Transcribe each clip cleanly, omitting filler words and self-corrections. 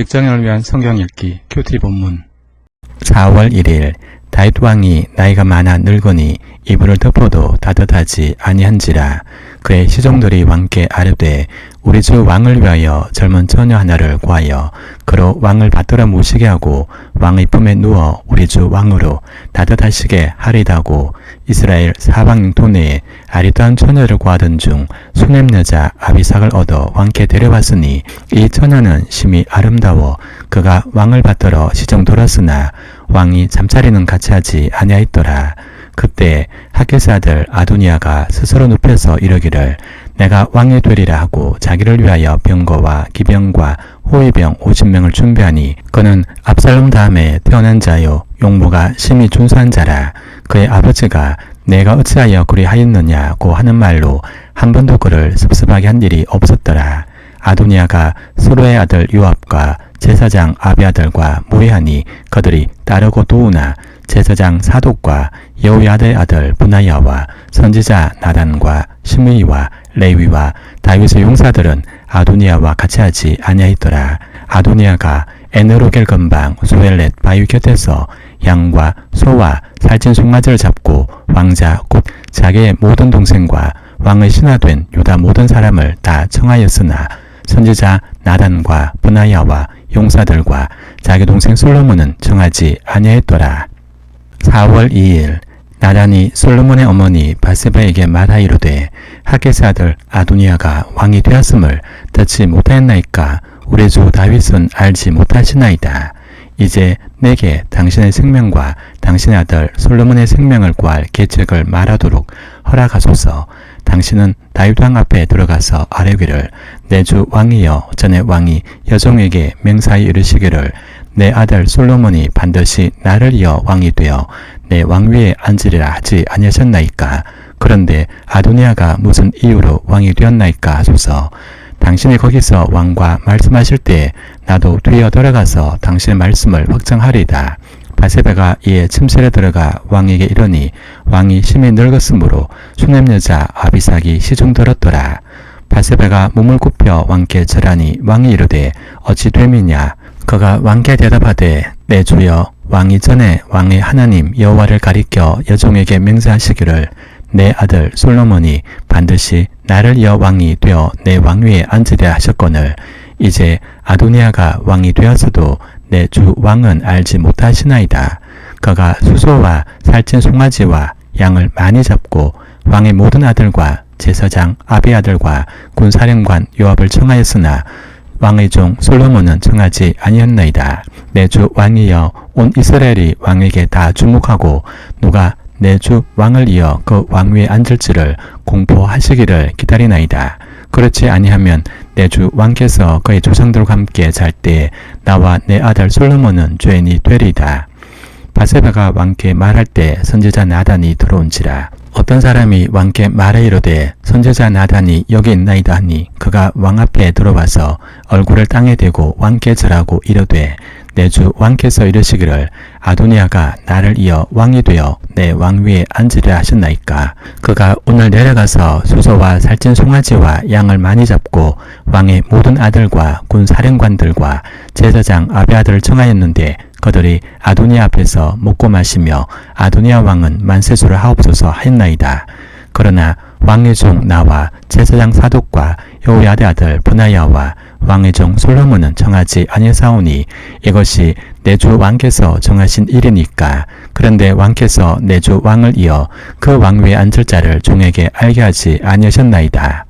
직장인을 위한 성경 읽기 큐티 본문 4월 1일 다윗 왕이 나이가 많아 늙으니 이불을 덮어도 따뜻하지 아니한지라. 그의 시종들이 왕께 아뢰되 우리 주 왕을 위하여 젊은 처녀 하나를 구하여 그로 왕을 받들어 모시게 하고 왕의 품에 누워 우리 주 왕으로 따뜻하시게 하리다고 이스라엘 사방 영토 내에 아리따운 처녀를 구하던 중 수냄 여자 아비삭을 얻어 왕께 데려왔으니 이 처녀는 심히 아름다워 그가 왕을 받들어 시종 돌았으나 왕이 잠자리는 같이 하지 아니하였더라. 그때 하게스 아들 아도니아가 스스로 눕혀서 이르기를 내가 왕이 되리라 하고 자기를 위하여 병거와 기병과 호위병 50명을 준비하니 그는 압살롬 다음에 태어난 자요 용모가 심히 준수한 자라. 그의 아버지가 내가 어찌하여 그리하였느냐고 하는 말로 한 번도 그를 섭섭하게 한 일이 없었더라. 아도니아가 수르의 아들 요압과 제사장 아비아들과 모의하니 그들이 따르고 도우나 제사장 사독과 여호야다의 아들 브나야와 선지자 나단과 시므이와 레위와 다윗의 용사들은 아도니아와 같이 하지 아니하였더라. 아도니아가 에너로겔 근방 소엘렛 바위 곁에서 양과 소와 살찐 송아지를 잡고 왕자 곧 자기의 모든 동생과 왕의 신하된 유다 모든 사람을 다 청하였으나 선지자 나단과 브나야와 용사들과 자기 동생 솔로몬은 청하지 아니하였더라. 4월 2일 나단이 솔로몬의 어머니 바세바에게 말하이르되 하게스 아들 아도니아가 왕이 되었음을 듣지 못하였나이까 우리 주 다윗은 알지 못하시나이다. 이제 내게 당신의 생명과 당신의 아들 솔로몬의 생명을 구할 계책을 말하도록 허락하소서. 당신은 다윗 왕 앞에 들어가서 아뢰기를 내 주 왕이여 전에 왕이 여종에게 맹사히 이르시기를 내 아들 솔로몬이 반드시 나를 이어 왕이 되어 내 왕위에 앉으리라 하지 아니하셨나이까. 그런데 아도니아가 무슨 이유로 왕이 되었나이까 하소서. 당신이 거기서 왕과 말씀하실 때 나도 뒤에 들어가서 당신의 말씀을 확정하리다. 바세바가 이에 침실에 들어가 왕에게 이르니 왕이 심히 늙었으므로 수냄 여자 아비삭이 시중 들었더라. 바세바가 몸을 굽혀 왕께 절하니 왕이 이르되 어찌 됨이냐. 그가 왕께 대답하되 내 주여 왕이 전에 왕의 하나님 여호와를 가리켜 여종에게 맹세하시기를 내 아들 솔로몬이 반드시 나를 이어 왕이 되어 내 왕위에 앉으려 하셨거늘 이제 아도니아가 왕이 되었어도 내 주 왕은 알지 못하시나이다. 그가 수소와 살찐 송아지와 양을 많이 잡고 왕의 모든 아들과 제사장 아비아들과 군사령관 요압을 청하였으나 왕의 종 솔로몬은 청하지 아니었나이다. 내 주 왕이여 온 이스라엘이 왕에게 다 주목하고 누가 내 주 왕을 이어 그 왕위에 앉을지를 공포하시기를 기다리나이다. 그렇지 아니하면 내 주 왕께서 그의 조상들과 함께 잘 때 나와 내 아들 솔로몬은 죄인이 되리이다. 바세바가 왕께 말할 때 선지자 나단이 들어온지라. 어떤 사람이 왕께 말해 이르되 선지자 나단이 여기 있나이다 하니 그가 왕 앞에 들어와서 얼굴을 땅에 대고 왕께 절하고 이르되 내 주 왕께서 이르시기를 아도니아가 나를 이어 왕이 되어 내 왕위에 앉으려 하셨나이까. 그가 오늘 내려가서 수소와 살찐 송아지와 양을 많이 잡고 왕의 모든 아들과 군 사령관들과 제사장 아비아들을 청하였는데 그들이 아도니아 앞에서 먹고 마시며 아도니아 왕은 만세수를 하옵소서 하였나이다. 그러나 왕의 종 나와 제사장 사독과 여호야다 아들 브나야와 왕의 종 솔로몬은 청하지 아니하사오니 이것이 내 주 왕께서 정하신 일이니까. 그런데 왕께서 내 주 왕을 이어 그 왕위에 앉을 자를 종에게 알게 하지 아니하셨나이다.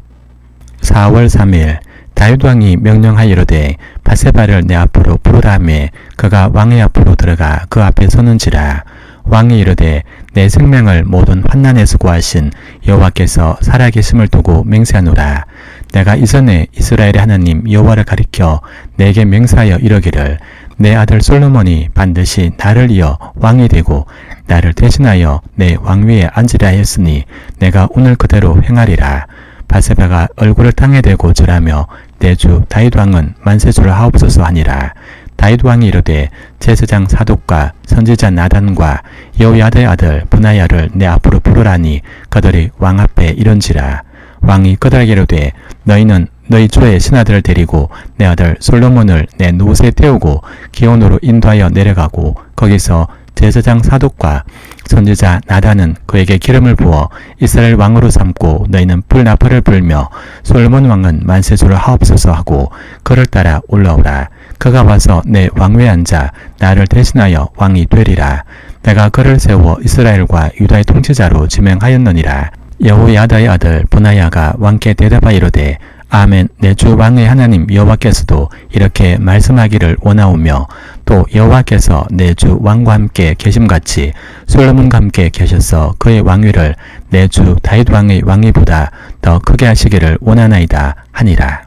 4월 3일 다윗 왕이 명령하이르되 바세바를 내 앞으로 부르라 하며 그가 왕의 앞으로 들어가 그 앞에 서는지라. 왕이 이르되 내 생명을 모든 환난에서 구하신 여호와께서 살아계심을 두고 맹세하노라. 내가 이전에 이스라엘의 하나님 여호와를 가리켜 내게 맹세하여 이르기를 내 아들 솔로몬이 반드시 나를 이어 왕이 되고 나를 대신하여 내 왕위에 앉으려 하였으니 내가 오늘 그대로 행하리라. 바세바가 얼굴을 땅에 대고 절하며 내 주 다윗 왕은 만세수를 하옵소서 하니라. 다윗 왕이 이르되 제사장 사독과 선지자 나단과 여호야다의 아들 브나야를 내 앞으로 부르라니 그들이 왕 앞에 이른지라. 왕이 그들에게 이르되 너희는 너희 주의 신하들을 데리고 내 아들 솔로몬을 내 노새에 태우고 기온으로 인도하여 내려가고 거기서 제사장 사독과 선지자 나단은 그에게 기름을 부어 이스라엘 왕으로 삼고 너희는 불나팔을 불며 솔로몬 왕은 만세수를 하옵소서 하고 그를 따라 올라오라. 그가 와서 내 왕위에 앉아 나를 대신하여 왕이 되리라. 내가 그를 세워 이스라엘과 유다의 통치자로 지명하였느니라. 여호야다의 아들 브나야가 왕께 대답하여 이르되 아멘. 내 주 왕의 하나님 여호와께서도 이렇게 말씀하기를 원하오며 또 여호와께서 내 주 왕과 함께 계심같이 솔로몬과 함께 계셔서 그의 왕위를 내 주 다윗 왕의 왕위보다 더 크게 하시기를 원하나이다 하니라.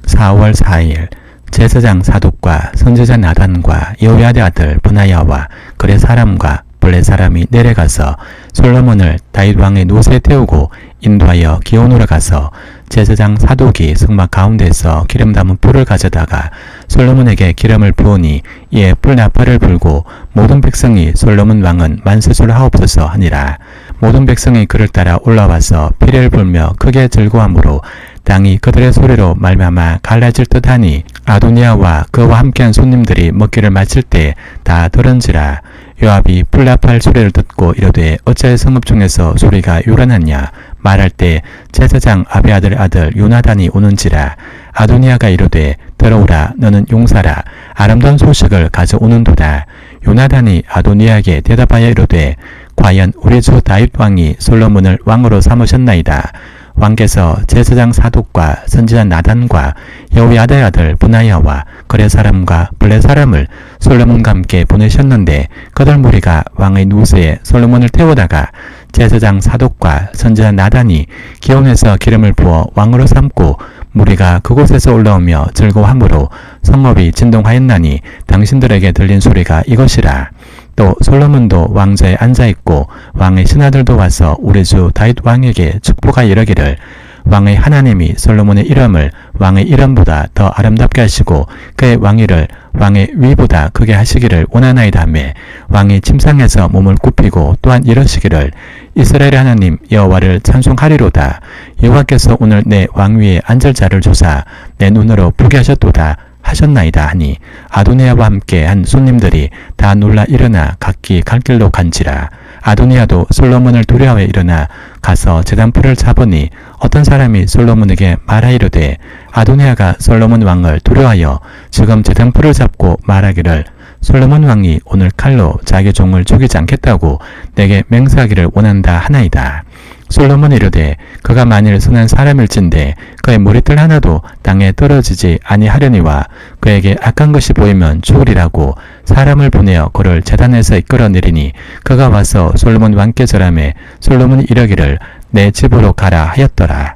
4월 4일 제사장 사독과 선지자 나단과 여호야다의 아들 브나야와 그의 사람과 블레 사람이 내려가서 솔로몬을 다윗 왕의 노새에 태우고 인도하여 기온으로 가서 제사장 사독이 성막 가운데서 기름 담은 불을 가져다가 솔로몬에게 기름을 부으니 이에 불나팔을 불고 모든 백성이 솔로몬 왕은 만세수를 하옵소서 하니라. 모든 백성이 그를 따라 올라와서 피리를 불며 크게 즐거워하므로 땅이 그들의 소리로 말미암아 갈라질 듯하니 아도니아와 그와 함께한 손님들이 먹기를 마칠 때 다 들은지라. 요압이 불나팔 소리를 듣고 이르되 어찌하여 성읍 중에서 소리가 요란하냐. 말할 때 제사장 아비아들의 아들 요나단이 오는지라. 아도니아가 이르되 들어오라. 너는 용사라. 아름다운 소식을 가져오는도다. 요나단이 아도니아에게 대답하여 이르되 과연 우리 주 다윗 왕이 솔로몬을 왕으로 삼으셨나이다. 왕께서 제사장 사독과 선지자 나단과 여호야다의 아들 브나야와 그의 사람과 블레 사람을 솔로몬과 함께 보내셨는데 그들 무리가 왕의 노새에 솔로몬을 태우다가 제사장 사독과 선지자 나단이 기온에서 기름을 부어 왕으로 삼고 무리가 그곳에서 올라오며 즐거워하므로 성읍이 진동하였나니 당신들에게 들린 소리가 이것이라. 또 솔로몬도 왕좌에 앉아있고 왕의 신하들도 와서 우리 주 다윗 왕에게 축복하여 이르기를 왕의 하나님이 솔로몬의 이름을 왕의 이름보다 더 아름답게 하시고 그의 왕위를 왕의 위보다 크게 하시기를 원하나이다 하며 왕이 침상에서 몸을 굽히고 또한 이러시기를 이스라엘의 하나님 여호와를 찬송하리로다. 여호와께서 오늘 내 왕위에 앉을 자를 주사 내 눈으로 보게 하셨도다 하셨나이다 하니 아도니아와 함께 한 손님들이 다 놀라 일어나 각기 갈 길로 간지라. 아도니아도 솔로몬을 두려워해 일어나 가서 제단불을 잡으니 어떤 사람이 솔로몬에게 말하이르되 아도니아가 솔로몬 왕을 두려워하여 지금 제단불을 잡고 말하기를 솔로몬 왕이 오늘 칼로 자기 종을 죽이지 않겠다고 내게 맹세하기를 원한다 하나이다. 솔로몬이 이르되 그가 만일 선한 사람일진데 그의 머리털 하나도 땅에 떨어지지 아니하려니와 그에게 악한 것이 보이면 죽으리라고 사람을 보내어 그를 제단에서 이끌어내리니 그가 와서 솔로몬 왕께 절하매 솔로몬이 이르기를 내 집으로 가라 하였더라.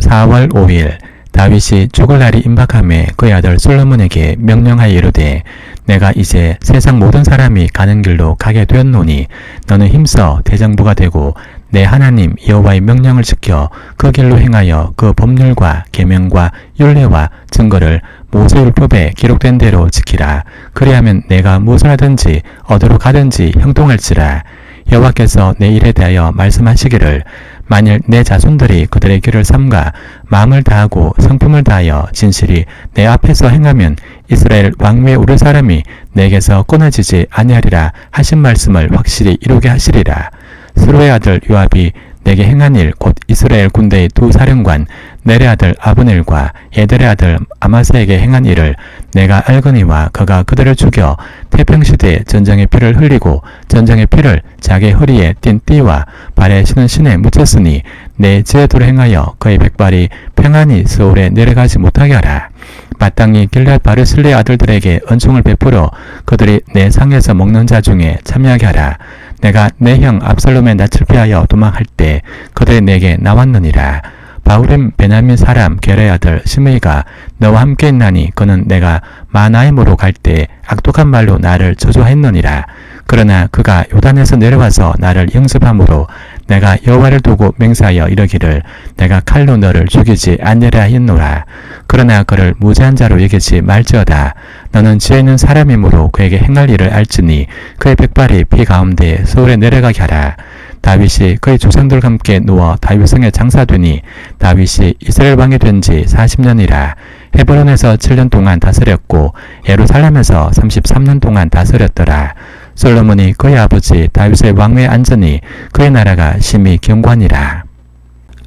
4월 5일 다윗이 죽을 날이 임박하매 그의 아들 솔로몬에게 명령하여 이르되 내가 이제 세상 모든 사람이 가는 길로 가게 되었노니 너는 힘써 대장부가 되고 내 하나님 여호와의 명령을 지켜 그 길로 행하여 그 법률과 계명과 율례와 증거를 모세율법에 기록된 대로 지키라. 그리하면 내가 무엇을 하든지 어디로 가든지 형통할지라. 여호와께서 내 일에 대하여 말씀하시기를 만일 내 자손들이 그들의 길을 삼가 마음을 다하고 성품을 다하여 진실이 내 앞에서 행하면 이스라엘 왕위에 오를 사람이 내게서 끊어지지 아니하리라 하신 말씀을 확실히 이루게 하시리라. 스루의 아들 요압이 내게 행한 일 곧 이스라엘 군대의 두 사령관 넬의 아들 아브넬과 예델의 아들 아마사에게 행한 일을 내가 알거니와 그가 그들을 죽여 태평시대에 전쟁의 피를 흘리고 전쟁의 피를 자기 허리에 띤 띠와 발에 신은 신에 묻혔으니 내 제도를 행하여 그의 백발이 평안히 서울에 내려가지 못하게 하라. 마땅히 길앗 바르실레의 아들들에게 은총을 베풀어 그들이 내 상에서 먹는 자 중에 참여하게 하라. 내가 내 형 압살롬의 낯을 피하여 도망할 때 그들이 내게 나왔느니라. 바울임 베냐민 사람 게레의 아들 시므이가 너와 함께 있나니 그는 내가 마나임으로 갈 때 악독한 말로 나를 저주했느니라. 그러나 그가 요단에서 내려와서 나를 영접함으로 내가 여호와를 두고 맹세하여 이르기를 내가 칼로 너를 죽이지 아니라 했노라. 그러나 그를 무죄한 자로 여기지 말지어다. 너는 지혜 있는 사람이므로 그에게 행할 일을 알지니 그의 백발이 피 가운데 서울에 내려가게 하라. 다윗이 그의 조상들과 함께 누워 다윗성에 장사되니 다윗이 이스라엘 왕이 된 지 40년이라. 헤브론에서 7년 동안 다스렸고 예루살렘에서 33년 동안 다스렸더라. 솔로몬이 그의 아버지 다윗의 왕위에 앉으니 그의 나라가 심히 견고하니라.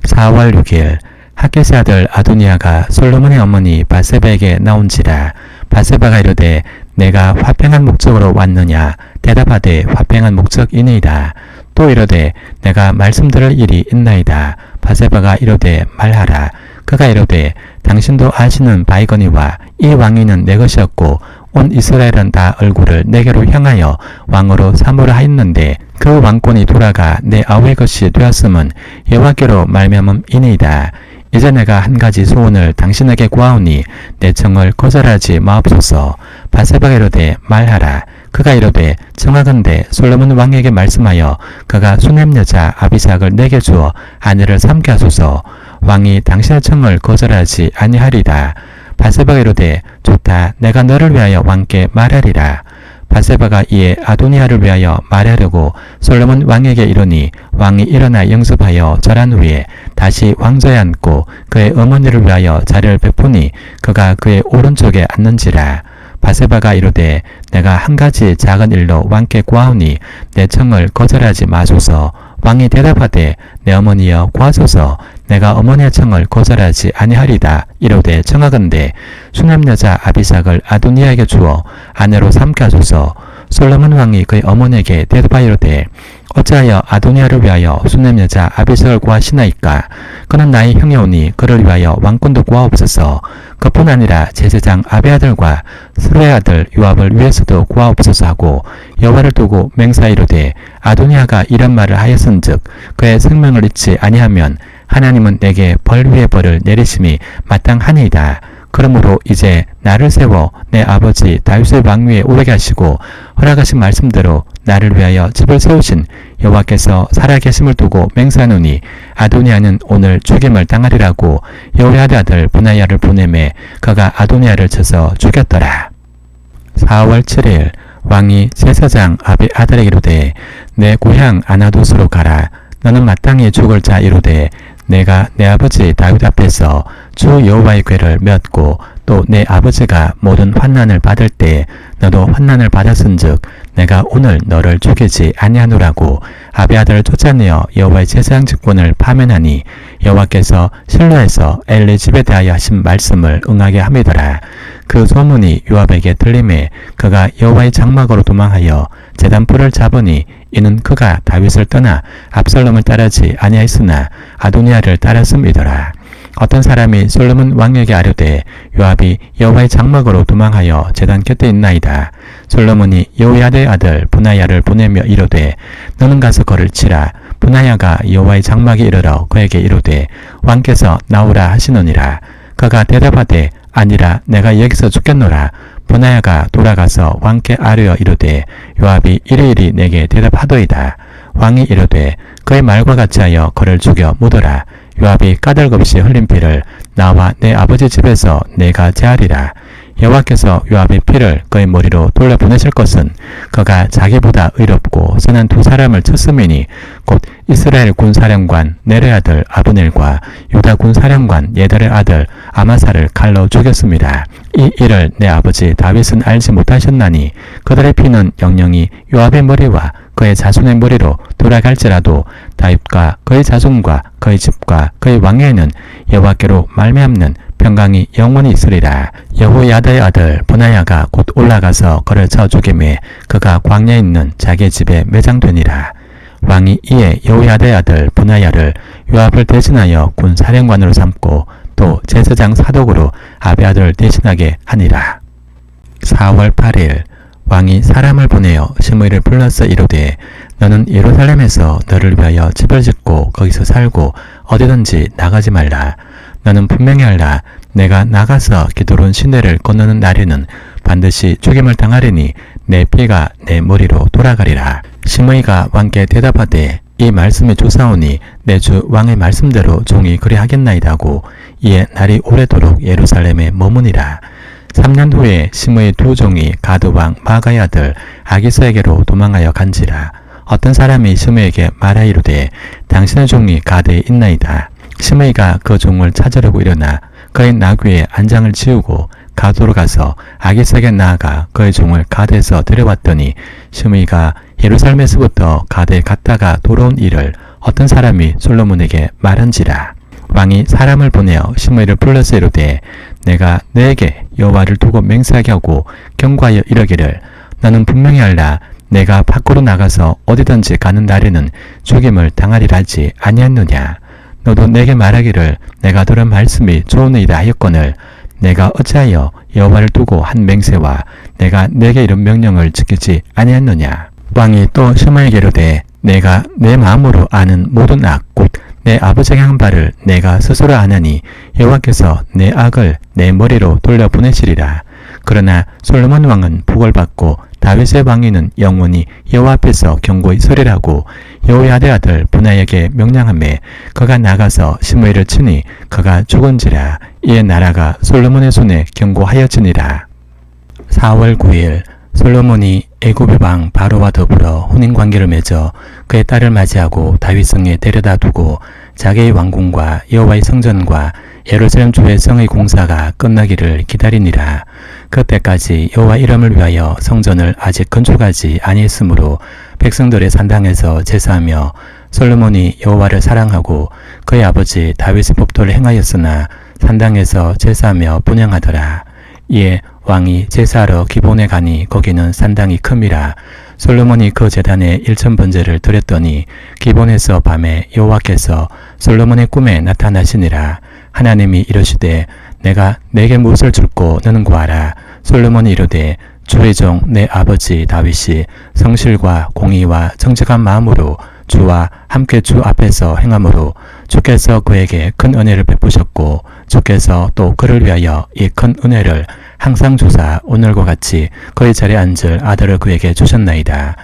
4월 6일 핫겟의 아들 아도니아가 솔로몬의 어머니 바세바에게 나온지라. 바세바가 이르되 내가 화평한 목적으로 왔느냐. 대답하되 화평한 목적이니이다. 또 이르되 내가 말씀드릴 일이 있나이다. 바세바가 이르되 말하라. 그가 이르되 당신도 아시는 바이거니와 이 왕위는 내 것이었고 온 이스라엘은 다 얼굴을 내게로 향하여 왕으로 삼으라 하였는데 그 왕권이 돌아가 내 아우의 것이 되었음은 여호와께로 말미암음이니이다. 이제 내가 한 가지 소원을 당신에게 구하오니 내 청을 거절하지 마옵소서. 바세바가 이르되 말하라. 그가 이르되 청하건대 솔로몬 왕에게 말씀하여 그가 수넴 여자 아비삭을 내게 주어 아내를 삼게 하소서. 왕이 당신의 청을 거절하지 아니하리다. 바세바가 이르되 좋다. 내가 너를 위하여 왕께 말하리라. 바세바가 이에 아도니아를 위하여 말하려고 솔로몬 왕에게 이르니 왕이 일어나 영접하여 절한 후에 다시 왕좌에 앉고 그의 어머니를 위하여 자리를 베푸니 그가 그의 오른쪽에 앉는지라. 바세바가 이르되 내가 한 가지 작은 일로 왕께 구하오니 내 청을 거절하지 마소서. 왕이 대답하되 내 어머니여 구하소서. 내가 어머니의 청을 거절하지 아니하리다. 이르되 청하건대 수넴 여자 아비삭을 아도니아에게 주어 아내로 삼게 하소서. 솔로몬 왕이 그의 어머니에게 대답하여 이르되 어찌하여 아도니아를 위하여 수넴 여자 아비삭을 구하시나이까. 그는 나의 형이오니 그를 위하여 왕권도 구하옵소서. 그뿐 아니라 제사장 아비아들과 스루의 아들 요압을 위해서도 구하옵소서 하고 여호와를 두고 맹세하이르되 아도니아가 이런 말을 하였은즉 그의 생명을 잊지 아니하면 하나님은 내게 벌 위에 벌을 내리심이 마땅하니이다. 그러므로 이제 나를 세워 내 아버지 다윗의 왕위에 오르게 하시고 허락하신 말씀대로 나를 위하여 집을 세우신 여호와께서 살아계심을 두고 맹세하노니 아도니아는 오늘 죽임을 당하리라고 여호야다 아들 브나야를 보내매 그가 아도니아를 쳐서 죽였더라. 4월 7일 왕이 제사장 아비 아들에게 이르되 내 고향 아나돗으로 가라. 너는 마땅히 죽을 자 이르되 내가 내 아버지 다윗 앞에서 주 여호와의 궤를 메었고 또 내 아버지가 모든 환난을 받을 때 너도 환난을 받았은즉 내가 오늘 너를 죽이지 아니하노라고 아비아들을 쫓아내어 여호와의 제사장 직분을 파면하니 여호와께서 실로에서 엘리집에 대하여 하신 말씀을 응하게 함이더라. 그 소문이 요압에게 들림에 그가 여호와의 장막으로 도망하여 제단불을 잡으니 이는 그가 다윗을 떠나 압살롬을 따르지 아니하였으나 아도니아를 따랐음이더라. 어떤 사람이 솔로몬 왕에게 아뢰되 요압이 여호와의 장막으로 도망하여 제단 곁에 있나이다. 솔로몬이 여호야다의 아들 브나야를 보내며 이르되 너는 가서 그를 치라. 브나야가 여호와의 장막에 이르러 그에게 이르되 왕께서 나오라 하시느니라. 그가 대답하되 아니라 내가 여기서 죽겠노라. 브나야가 돌아가서 왕께 아뢰어 이르되 요압이 이리이리 내게 대답하더이다. 왕이 이르되 그의 말과 같이 하여 그를 죽여 묻어라. 요압이 까닭없이 흘린 피를 나와 내 아버지 집에서 내가 제하리라. 여호와께서 요압의 피를 그의 머리로 돌려보내실 것은 그가 자기보다 의롭고 선한 두 사람을 쳤음이니 곧 이스라엘 군사령관 넬의 아들 아브넬과 유다 군사령관 예달의 아들 아마사를 칼로 죽였습니다. 이 일을 내 아버지 다윗은 알지 못하셨나니 그들의 피는 영영이 요압의 머리와 그의 자손의 머리로 돌아갈지라도 다윗과 그의 자손과 그의 집과 그의 왕에는 여호와께로 말미암는 평강이 영원히 있으리라. 여호야다의 아들 브나야가 곧 올라가서 그를 쳐 죽이매 그가 광야에 있는 자기의 집에 매장되니라. 왕이 이에 여호야다의 아들 브나야를 요압을 대신하여 군사령관으로 삼고 또 제사장 사독으로 아비아들을 대신하게 하니라. 4월 8일 왕이 사람을 보내어 시므이를 불러서 이르되 너는 예루살렘에서 너를 위하여 집을 짓고 거기서 살고 어디든지 나가지 말라. 너는 분명히 알라. 내가 나가서 기드론 시내를 건너는 날에는 반드시 죽임을 당하리니 내 피가 내 머리로 돌아가리라. 시므이가 왕께 대답하되 이 말씀이 좋사오니 내 주 왕의 말씀대로 종이 그리하겠나이다고 이에 날이 오래도록 예루살렘에 머무니라. 3년 후에 시므의 두 종이 가드 왕 마가의 아들 아기스에게로 도망하여 간지라. 어떤 사람이 시므에게 말하이르되 당신의 종이 가드에 있나이다. 시므이가 그 종을 찾으려고 일어나 그의 나귀의 안장을 치우고 가도로 가서 아기스에게 나아가 그의 종을 가드에서 데려왔더니 시므이가 예루살렘에서부터 가드에 갔다가 돌아온 일을 어떤 사람이 솔로몬에게 말한지라. 왕이 사람을 보내어 시므이를 불러서 이르되 내가 너에게 여호와를 두고 맹세하게 하고 경고하여 이르기를 너는 분명히 알라. 내가 밖으로 나가서 어디든지 가는 날에는 죽임을 당하리라 하지 아니하느냐. 너도 내게 말하기를 내가 들은 말씀이 좋으니이다 하였거늘 내가 어찌하여 여호와를 두고 한 맹세와 내가 내게 이런 명령을 지키지 아니하느냐. 왕이 또 시므에게 이르되 내가 내 마음으로 아는 모든 악 곧 내 아버지가 향한 바를 내가 스스로 아나니 여호와께서 내 악을 내 머리로 돌려보내시리라. 그러나 솔로몬 왕은 복을 받고 다윗의 왕위는 영원히 여호와 앞에서 경고히 서리라고 여호야다의 아들 브나에게 명령하매 그가 나가서 시므이를 치니 그가 죽은지라. 이에 나라가 솔로몬의 손에 경고하여지니라. 4월 9일 솔로몬이 애굽의 왕 바로와 더불어 혼인관계를 맺어 그의 딸을 맞이하고 다윗성에 데려다 두고 자기의 왕궁과 여호와의 성전과 예루살렘 주의 성의 공사가 끝나기를 기다리니라. 그때까지 여호와 이름을 위하여 성전을 아직 건축하지 아니했으므로 백성들의 산당에서 제사하며 솔로몬이 여호와를 사랑하고 그의 아버지 다윗의 법도를 행하였으나 산당에서 제사하며 분향하더라. 이에 왕이 제사하러 기본에 가니 거기는 산당이 큼이라. 솔로몬이 그 제단에 1000번제를 드렸더니 기본에서 밤에 여호와께서 솔로몬의 꿈에 나타나시니라. 하나님이 이르시되 내가 내게 무엇을 줄고 너는 구하라. 솔로몬이 이르되 주의 종 내 아버지 다윗이 성실과 공의와 정직한 마음으로 주와 함께 주 앞에서 행함으로 주께서 그에게 큰 은혜를 베푸셨고 주께서 또 그를 위하여 이 큰 은혜를 항상 주사 오늘과 같이 그의 자리에 앉을 아들을 그에게 주셨나이다.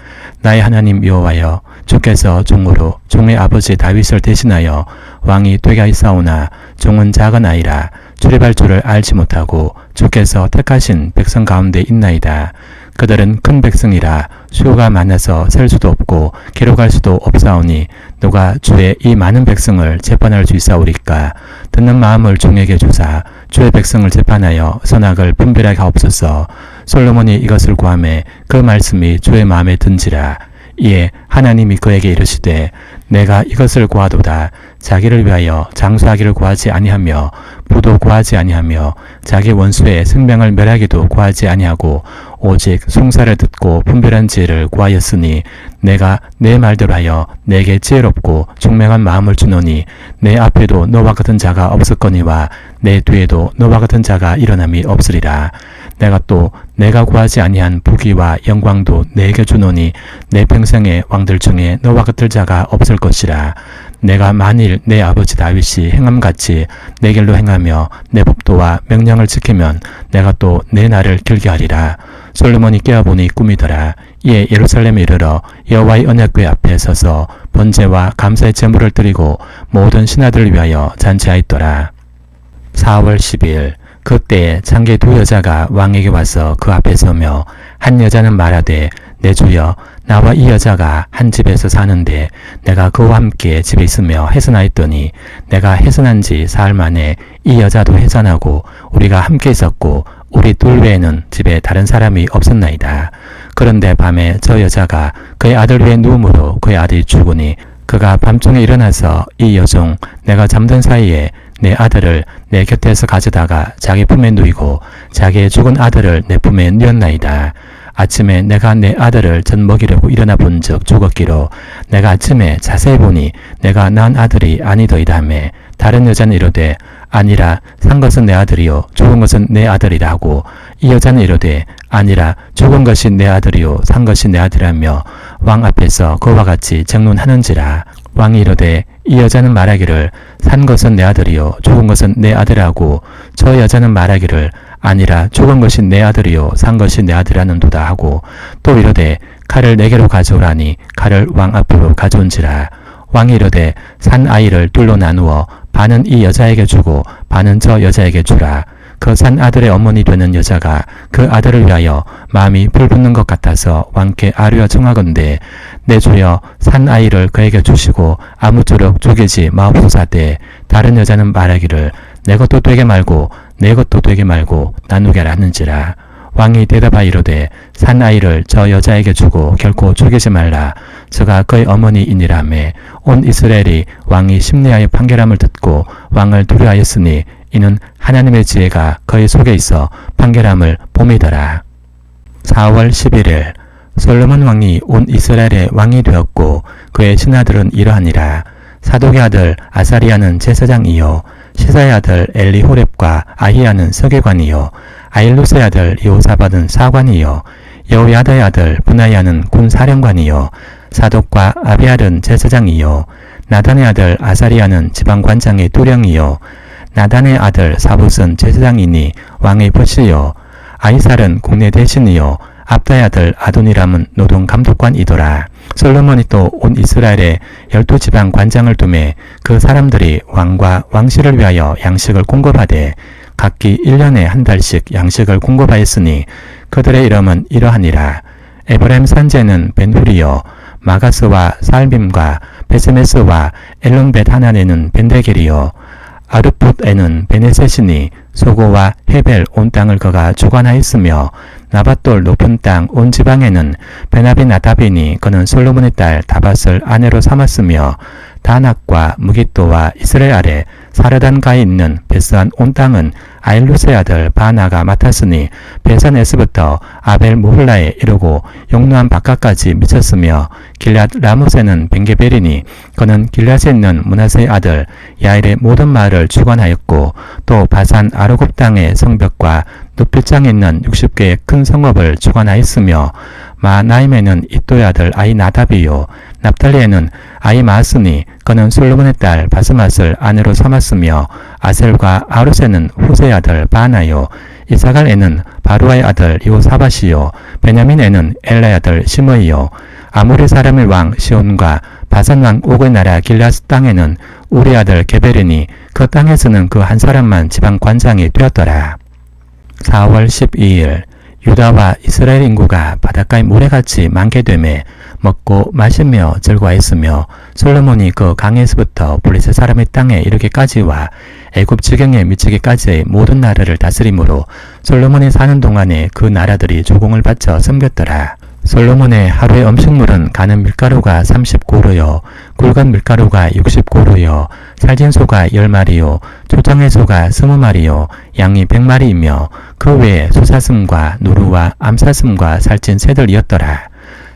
나의 하나님 여호와여 주께서 종으로 종의 아버지 다윗을 대신하여 왕이 되게 하였사오나 종은 작은 아이라 출입할 줄을 알지 못하고 주께서 택하신 백성 가운데 있나이다. 그들은 큰 백성이라 수요가 많아서 셀 수도 없고 기록할 수도 없사오니 누가 주의 이 많은 백성을 재판할 수 있사오리까. 듣는 마음을 종에게 주사 주의 백성을 재판하여 선악을 분별하게 하옵소서. 솔로몬이 이것을 구하매 그 말씀이 주의 마음에 든지라. 이에 하나님이 그에게 이르시되 내가 이것을 구하도다. 자기를 위하여 장수하기를 구하지 아니하며 부도 구하지 아니하며 자기 원수의 생명을 멸하기도 구하지 아니하고 오직 송사를 듣고 분별한 지혜를 구하였으니 내가 내 말대로 하여 내게 지혜롭고 총명한 마음을 주노니 내 앞에도 너와 같은 자가 없었거니와 내 뒤에도 너와 같은 자가 일어남이 없으리라. 내가 또 내가 구하지 아니한 부귀와 영광도 내게 주노니 내 평생의 왕들 중에 너와 같을 자가 없을 것이라. 내가 만일 내 아버지 다윗이 행함같이 내 길로 행하며 내 법도와 명령을 지키면 내가 또 내 날을 길게 하리라. 솔로몬이 깨어보니 꿈이더라. 이에 예루살렘에 이르러 여호와의 언약궤 앞에 서서 번제와 감사의 제물을 드리고 모든 신하들을 위하여 잔치하였더라. 4월 10일 그때에 장계 두 여자가 왕에게 와서 그 앞에 서며 한 여자는 말하되 내 주여 나와 이 여자가 한 집에서 사는데 내가 그와 함께 집에 있으며 해산하였더니 내가 해산한 지 사흘 만에 이 여자도 해산하고 우리가 함께 있었고 우리 둘 외에는 집에 다른 사람이 없었나이다. 그런데 밤에 저 여자가 그의 아들 위에 누움으로 그의 아들이 죽으니 그가 밤중에 일어나서 이 여종 내가 잠든 사이에 내 아들을 내 곁에서 가져다가 자기 품에 누이고 자기의 죽은 아들을 내 품에 누였나이다. 아침에 내가 내 아들을 젖 먹이려고 일어나 본즉 죽었기로 내가 아침에 자세히 보니 내가 낳은 아들이 아니더이다 하매 다른 여자는 이르되 아니라 산 것은 내 아들이요 죽은 것은 내 아들이라 하고 이 여자는 이르되 아니라 죽은 것이 내 아들이요 산 것이 내 아들이라며 왕 앞에서 그와 같이 정론하는지라. 왕이 이르되 이 여자는 말하기를 산 것은 내 아들이요 죽은 것은 내 아들이라고 저 여자는 말하기를 아니라 죽은 것이 내 아들이요 산 것이 내 아들이라는도다 하고 또 이르되 칼을 내게로 가져오라니 칼을 왕 앞으로 가져온지라. 왕이 이르되 산 아이를 둘로 나누어 반은 이 여자에게 주고 반은 저 여자에게 주라. 그 산 아들의 어머니 되는 여자가 그 아들을 위하여 마음이 불붙는 것 같아서 왕께 아뢰어 청하건대 내 주여 산 아이를 그에게 주시고 아무쪼록 죽이지 마옵소서되 다른 여자는 말하기를 내 것도 되게 말고 내 것도 되게 말고 나누게라 하는지라. 왕이 대답하이로되 산 아이를 저 여자에게 주고 결코 죽이지 말라. 저가 그의 어머니이니라매 온 이스라엘이 왕이 심리하여 판결함을 듣고 왕을 두려워하였으니 이는 하나님의 지혜가 그의 속에 있어 판결함을 봄이더라. 4월 11일 솔로몬 왕이 온 이스라엘의 왕이 되었고 그의 신하들은 이러하니라. 사독의 아들 아사리아는 제사장이요 시사의 아들 엘리호렙과 아히야는 서기관이요 아일루스의 아들 여호사밧은 사관이요 여호야다의 아들 브나야는 군사령관이요 사독과 아비알은 제사장이요 나단의 아들 아사리아는 지방관장의 두령이요 나단의 아들 사붓은 제사장이니 왕의 벗이요 아이살은 국내 대신이요 압다의 아들 아도니람은 노동감독관이더라. 솔로몬이 또 온 이스라엘에 12지방 관장을 두매 그 사람들이 왕과 왕실을 위하여 양식을 공급하되 각기 1년에 한 달씩 양식을 공급하였으니 그들의 이름은 이러하니라. 에브라임 산지에는 벤후리요 마가스와 살빔과 베스메스와 엘론벳 하나네는 벤데겔이요 아르풋에는 베네셋이니 소고와 헤벨 온 땅을 그가 주관하였으며 나밧돌 높은 땅 온 지방에는 베나비 나답이니 그는 솔로몬의 딸 다밧을 아내로 삼았으며 다낙과 무기또와 이스라엘 아래 사르단가에 있는 베스한 온 땅은 아일루스의 아들 바나가 맡았으니 베산에스부터 아벨 무훌라에 이르고 용노한 바깥까지 미쳤으며 길앗 라못에는 벤게벨이니 그는 길앗에 있는 므낫세의 아들 야일의 모든 마을을 주관하였고 또 바산 아르곱 땅의 성벽과 눕필장에 있는 60개의 큰 성읍을 주관하였으며 마나임에는 이또의 아들 아이나답이요 납달리에는 아이마스니 그는 솔로몬의 딸 바스맛을 아내로 삼았으며 아셀과 아루세는 후세의 아들 바나요 이사갈에는 바루아의 아들 요사밧이요 베냐민에는 엘라의 아들 시므이요 아모리 사람의 왕 시온과 바산 왕 옥의 나라 길라스 땅에는 우리 아들 게벨이니 그 땅에서는 그 한 사람만 지방 관장이 되었더라. 4월 12일 유다와 이스라엘 인구가 바닷가의 모래같이 많게 되매 먹고 마시며 즐거워했으며 솔로몬이 그 강에서부터 블레셋 사람의 땅에 이르기까지와 애굽 지경에 미치기까지의 모든 나라를 다스림으로 솔로몬이 사는 동안에 그 나라들이 조공을 바쳐 섬겼더라. 솔로몬의 하루의 음식물은 가는 밀가루가 30고루요 굵은 밀가루가 60고루요 살진 소가 10마리요 초장의 소가 20마리요 양이 100마리이며 그 외에 소사슴과 누루와 암사슴과 살찐 새들이었더라.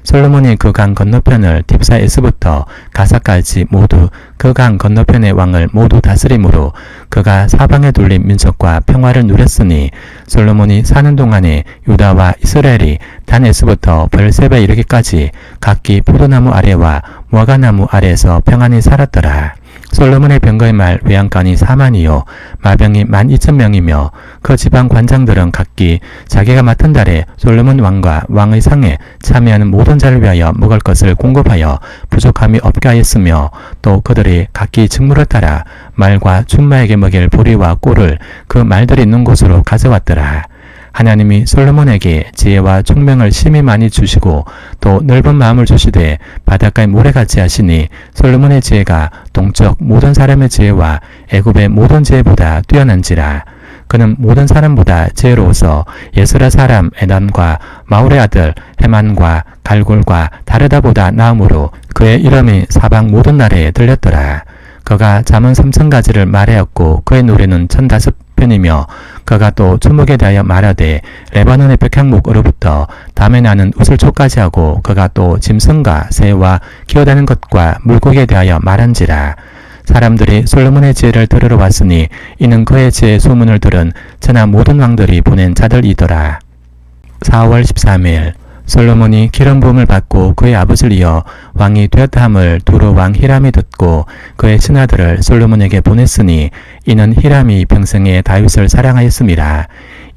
솔로몬이 그 강 건너편을 딥사에스부터 가사까지 모두 그 강 건너편의 왕을 모두 다스림으로 그가 사방에 둘린 민족과 평화를 누렸으니 솔로몬이 사는 동안에 유다와 이스라엘이 단에스부터 별세바에 이르기까지 각기 포도나무 아래와 무화과나무 아래에서 평안히 살았더라. 솔로몬의 병거의 말 외양간이 4만이요 마병이 12,000명이며 그 지방 관장들은 각기 자기가 맡은 달에 솔로몬 왕과 왕의 상에 참여하는 모든 자를 위하여 먹을 것을 공급하여 부족함이 없게 하였으며 또 그들이 각기 직무를 따라 말과 춘마에게 먹일 보리와 꿀을 그 말들이 있는 곳으로 가져왔더라. 하나님이 솔로몬에게 지혜와 총명을 심히 많이 주시고 또 넓은 마음을 주시되 바닷가의 모래같이 하시니 솔로몬의 지혜가 동쪽 모든 사람의 지혜와 애굽의 모든 지혜보다 뛰어난지라. 그는 모든 사람보다 지혜로워서 예스라 사람 에단과 마울의 아들 헤만과 갈골과 다르다보다 나음으로 그의 이름이 사방 모든 나라에 들렸더라. 그가 잠언 3,000가지를 말하였고 그의 노래는 1,005편이며 그가 또 초목에 대하여 말하되 레바논의 백향목으로부터 담에 나는 우슬초까지 하고 그가 또 짐승과 새와 기어다니는 것과 물고기에 대하여 말한지라. 사람들이 솔로몬의 지혜를 들으러 왔으니 이는 그의 지혜의 소문을 들은 천하 모든 왕들이 보낸 자들이더라. 4월 13일 솔로몬이 기름 부음을 받고 그의 아버지를 이어 왕이 되었다 함을 두로 왕 히람이 듣고 그의 신하들을 솔로몬에게 보냈으니 이는 히람이 평생에 다윗을 사랑하였음이라.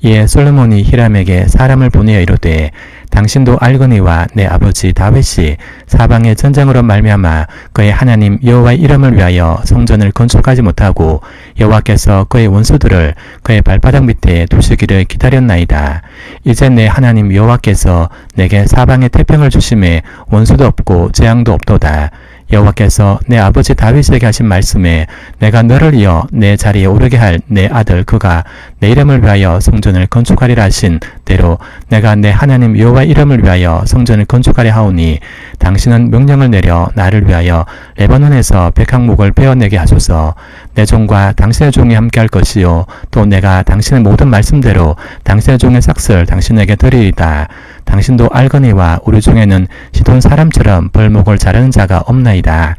이에 솔로몬이 히람에게 사람을 보내어 이르되 당신도 알거니와 내 아버지 다윗이 사방의 전쟁으로 말미암아 그의 하나님 여호와의 이름을 위하여 성전을 건축하지 못하고 여호와께서 그의 원수들을 그의 발바닥 밑에 두시기를 기다렸나이다. 이제 내 하나님 여호와께서 내게 사방의 태평을 주심에 원수도 없고 재앙도 없도다. 여호와께서 내 아버지 다윗에게 하신 말씀에 내가 너를 이어 내 자리에 오르게 할 내 아들 그가 내 이름을 위하여 성전을 건축하리라 하신 대로 내가 내 하나님 여호와의 이름을 위하여 성전을 건축하려 하오니 당신은 명령을 내려 나를 위하여 레바논에서 백향목을 베어내게 하소서. 내 종과 당신의 종이 함께할 것이요 또 내가 당신의 모든 말씀대로 당신의 종의 삭슬 당신에게 드리이다. 당신도 알거니와 우리 중에는 시돈 사람처럼 벌목을 자르는 자가 없나이다.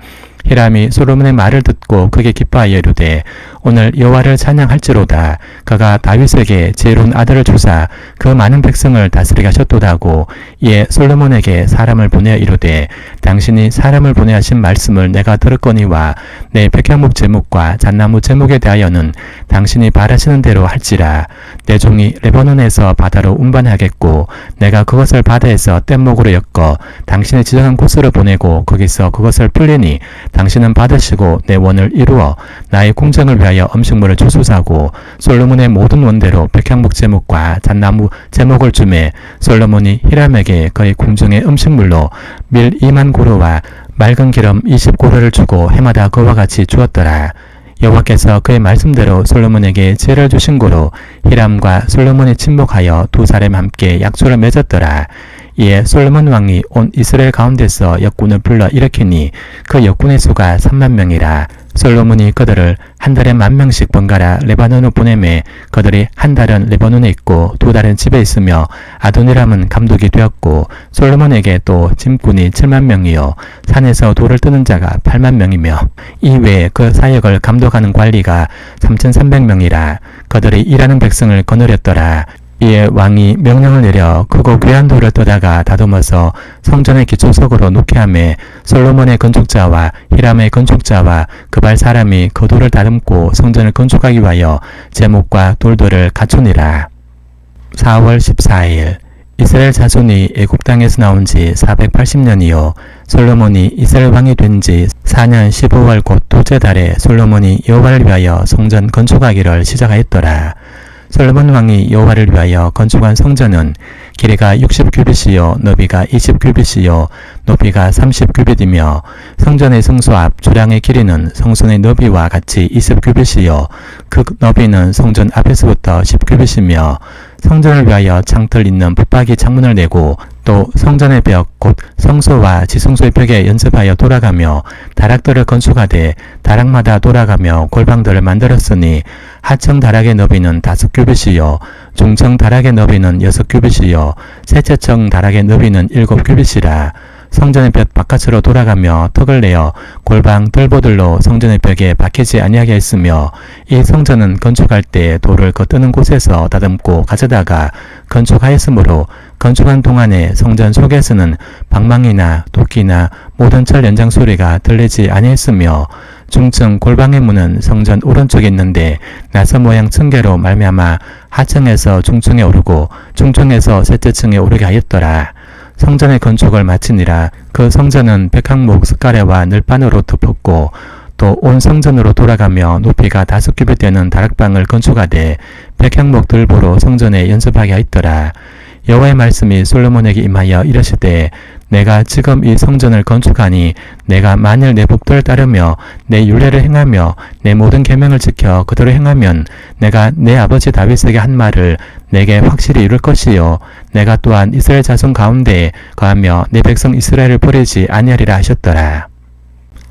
히람이 솔로몬의 말을 듣고 크게 기뻐하여 이르되 오늘 여호와를 찬양할지로다. 그가 다윗에게 지혜로운 아들을 주사 그 많은 백성을 다스리게 하셨도다 하고 이에 솔로몬에게 사람을 보내어 이르되 당신이 사람을 보내어 하신 말씀을 내가 들었거니와 내 백향목 제목과 잣나무 제목에 대하여는 당신이 바라시는 대로 할지라. 내 종이 레바논에서 바다로 운반하겠고 내가 그것을 바다에서 뗏목으로 엮어 당신의 지정한 곳으로 보내고 거기서 그것을 풀리니 당신은 받으시고 내 원을 이루어 나의 공정을 위하여 음식물을 주소사고 솔로몬의 모든 원대로 백향목 제목과 잣나무 제목을 주매 솔로몬이 히람에게 그의 궁중의 음식물로 밀 2만 고로와 맑은 기름 20고로를 주고 해마다 그와 같이 주었더라. 여호와께서 그의 말씀대로 솔로몬에게 지혜를 주신 고로 히람과 솔로몬이 친목하여 두 사람 함께 약속을 맺었더라. 이에 솔로몬 왕이 온 이스라엘 가운데서 역군을 불러 일으키니 그 역군의 수가 3만 명이라. 솔로몬이 그들을 한 달에 10,000명씩 번갈아 레바논으로 보내매 그들이 한 달은 레바논에 있고 두 달은 집에 있으며 아도니람은 감독이 되었고 솔로몬에게 또 짐꾼이 7만 명이요 산에서 돌을 뜨는 자가 8만 명이며 이외에 그 사역을 감독하는 관리가 3,300명이라. 그들이 일하는 백성을 거느렸더라. 이에 왕이 명령을 내려 크고 귀한 돌을 떠다가 다듬어서 성전의 기초석으로 놓게 하매 솔로몬의 건축자와 히람의 건축자와 그발 사람이 그 돌을 다듬고 성전을 건축하기 위하여 제목과 돌들을 갖추니라. 4월 14일 이스라엘 자손이 애굽 땅에서 나온 지 480년이요 솔로몬이 이스라엘 왕이 된 지 4년 15월 곧 둘째 달에 솔로몬이 여호와를 위하여 성전 건축하기를 시작하였더라. 솔로몬 왕이 여호와를 위하여 건축한 성전은 길이가 60규빗이요 너비가 20규빗이요 높이가 30규빗이며 성전의 성소 앞 주량의 길이는 성소의 너비와 같이 20규빗이요 그 너비는 성전 앞에서부터 10규빗이며 성전을 위하여 창틀 있는 붙박이 창문을 내고 또 성전의 벽 곧 성소와 지성소의 벽에 연습하여 돌아가며 다락들을 건축하되 다락마다 돌아가며 골방들을 만들었으니 하청 다락의 너비는 5규빗이요 중청 다락의 너비는 6규빗이요 셋째청 다락의 너비는 7규빗이라. 성전의 벽 바깥으로 돌아가며 턱을 내어 골방 들보들로 성전의 벽에 박히지 아니하게 했으며 이 성전은 건축할 때 돌을 겉뜨는 곳에서 다듬고 가져다가 건축하였으므로 건축한 동안에 성전 속에서는 방망이나 도끼나 모든 철 연장 소리가 들리지 아니했으며 중층 골방의 문은 성전 오른쪽에 있는데 나선 모양 층계로 말미암아 하층에서 중층에 오르고 중층에서 셋째 층에 오르게 하였더라. 성전의 건축을 마치니라. 그 성전은 백향목 스가래와 늘판으로 덮었고 또 온 성전으로 돌아가며 높이가 5규빗 되는 다락방을 건축하되 백향목 들보로 성전에 연습하게 하였더라. 여호와의 말씀이 솔로몬에게 임하여 이르시되 내가 지금 이 성전을 건축하니 내가 만일 내 복들을 따르며 내 율례를 행하며 내 모든 계명을 지켜 그대로 행하면 내가 내 아버지 다윗에게 한 말을 내게 확실히 이룰 것이요 내가 또한 이스라엘 자손 가운데에 거하며 내 백성 이스라엘을 버리지 아니하리라 하셨더라.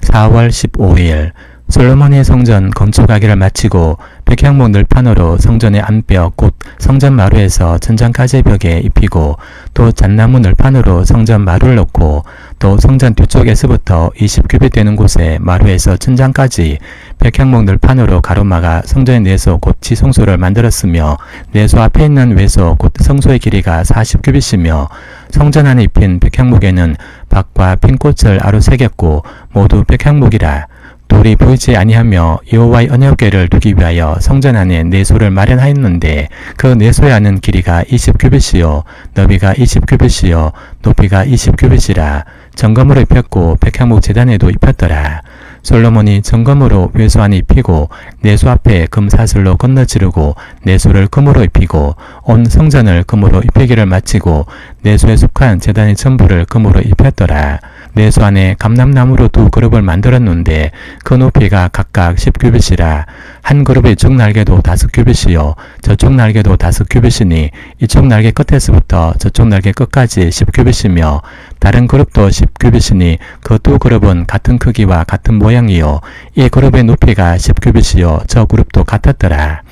4월 15일 솔로몬이 성전 건축하기를 마치고 백향목 늘판으로 성전의 안벽 곧 성전 마루에서 천장까지의 벽에 입히고 또 잣나무 늘판으로 성전 마루를 놓고 또 성전 뒤쪽에서부터 20규빗 되는 곳에 마루에서 천장까지 백향목 늘판으로 가로막아 성전의 내소 곧 지성소를 만들었으며 내소 앞에 있는 외소 곧 성소의 길이가 40규빗이며 성전 안에 입힌 백향목에는 박과 핀 꽃을 아로 새겼고 모두 백향목이라. 돌이 보이지 아니하며 여호와의 언약궤를 두기 위하여 성전 안에 내소를 마련하였는데 그 내소에 하는 길이가 20규빗이요 너비가 20규빗이요 높이가 20규빗이라 정금으로 입혔고 백향목 제단에도 입혔더라. 솔로몬이 정금으로 외소 안에 입히고 내소 앞에 금사슬로 건너지르고 내소를 금으로 입히고 온 성전을 금으로 입히기를 마치고 내소에 속한 제단의 전부를 금으로 입혔더라. 내소 안에 감람나무로 두 그룹을 만들었는데 그 높이가 각각 10규빗이라 한 그룹의 이쪽 날개도 5규빗이요 저쪽 날개도 5규빗이니 이쪽 날개 끝에서부터 저쪽 날개 끝까지 10규빗이며 다른 그룹도 10규빗이니 그 두 그룹은 같은 크기와 같은 모양이요 이 그룹의 높이가 10규빗이요 저 그룹도 같았더라.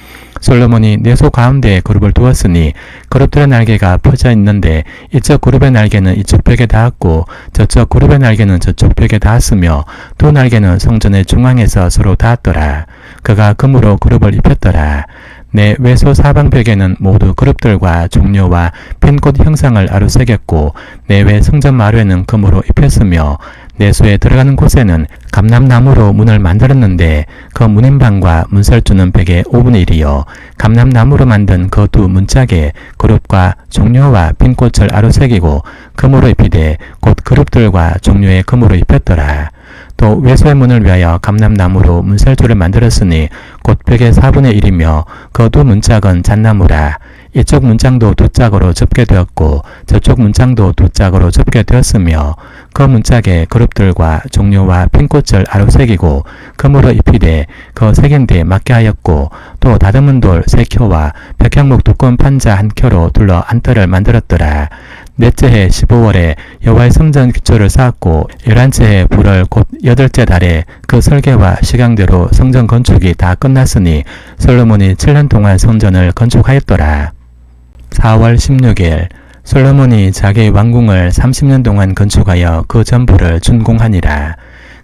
솔로몬이 내소 가운데에 그룹을 두었으니 그룹들의 날개가 펴져 있는데 이쪽 그룹의 날개는 이쪽 벽에 닿았고 저쪽 그룹의 날개는 저쪽 벽에 닿았으며 두 날개는 성전의 중앙에서 서로 닿았더라. 그가 금으로 그룹을 입혔더라. 내 외소 사방벽에는 모두 그룹들과 종려와 핀꽃 형상을 아루새겼고 내외 성전 마루에는 금으로 입혔으며 내소에 들어가는 곳에는 감람나무로 문을 만들었는데 그 문인방과 문설주는 벽의 5분의 1이요 감람나무로 만든 그 두 문짝에 그룹과 종려와 핀꽃을 아루새기고 금으로 입히되 곧 그룹들과 종려에 금으로 입혔더라. 또 외소의 문을 위하여 감람나무로 문설주를 만들었으니 곧 벽의 4분의 1이며 그 두 문짝은 잣나무라. 이쪽 문장도 두 짝으로 접게 되었고 저쪽 문장도 두 짝으로 접게 되었으며 그 문짝에 그룹들과 종려와 핀꽃을 아루새기고 금으로 입히되 그 새긴 데 맞게 하였고 또 다듬은 돌 3켜와 백향목 두꺼운 판자 1켜로 둘러 안뜰을 만들었더라. 넷째 해 15월에 여호와의 성전 기초를 쌓았고 11째 해 불월 곧 8째 달에 그 설계와 시간대로 성전 건축이 다 끝났으니 솔로몬이 7년 동안 성전을 건축하였더라. 4월 16일 솔로몬이 자기의 왕궁을 30년 동안 건축하여 그 전부를 준공하니라.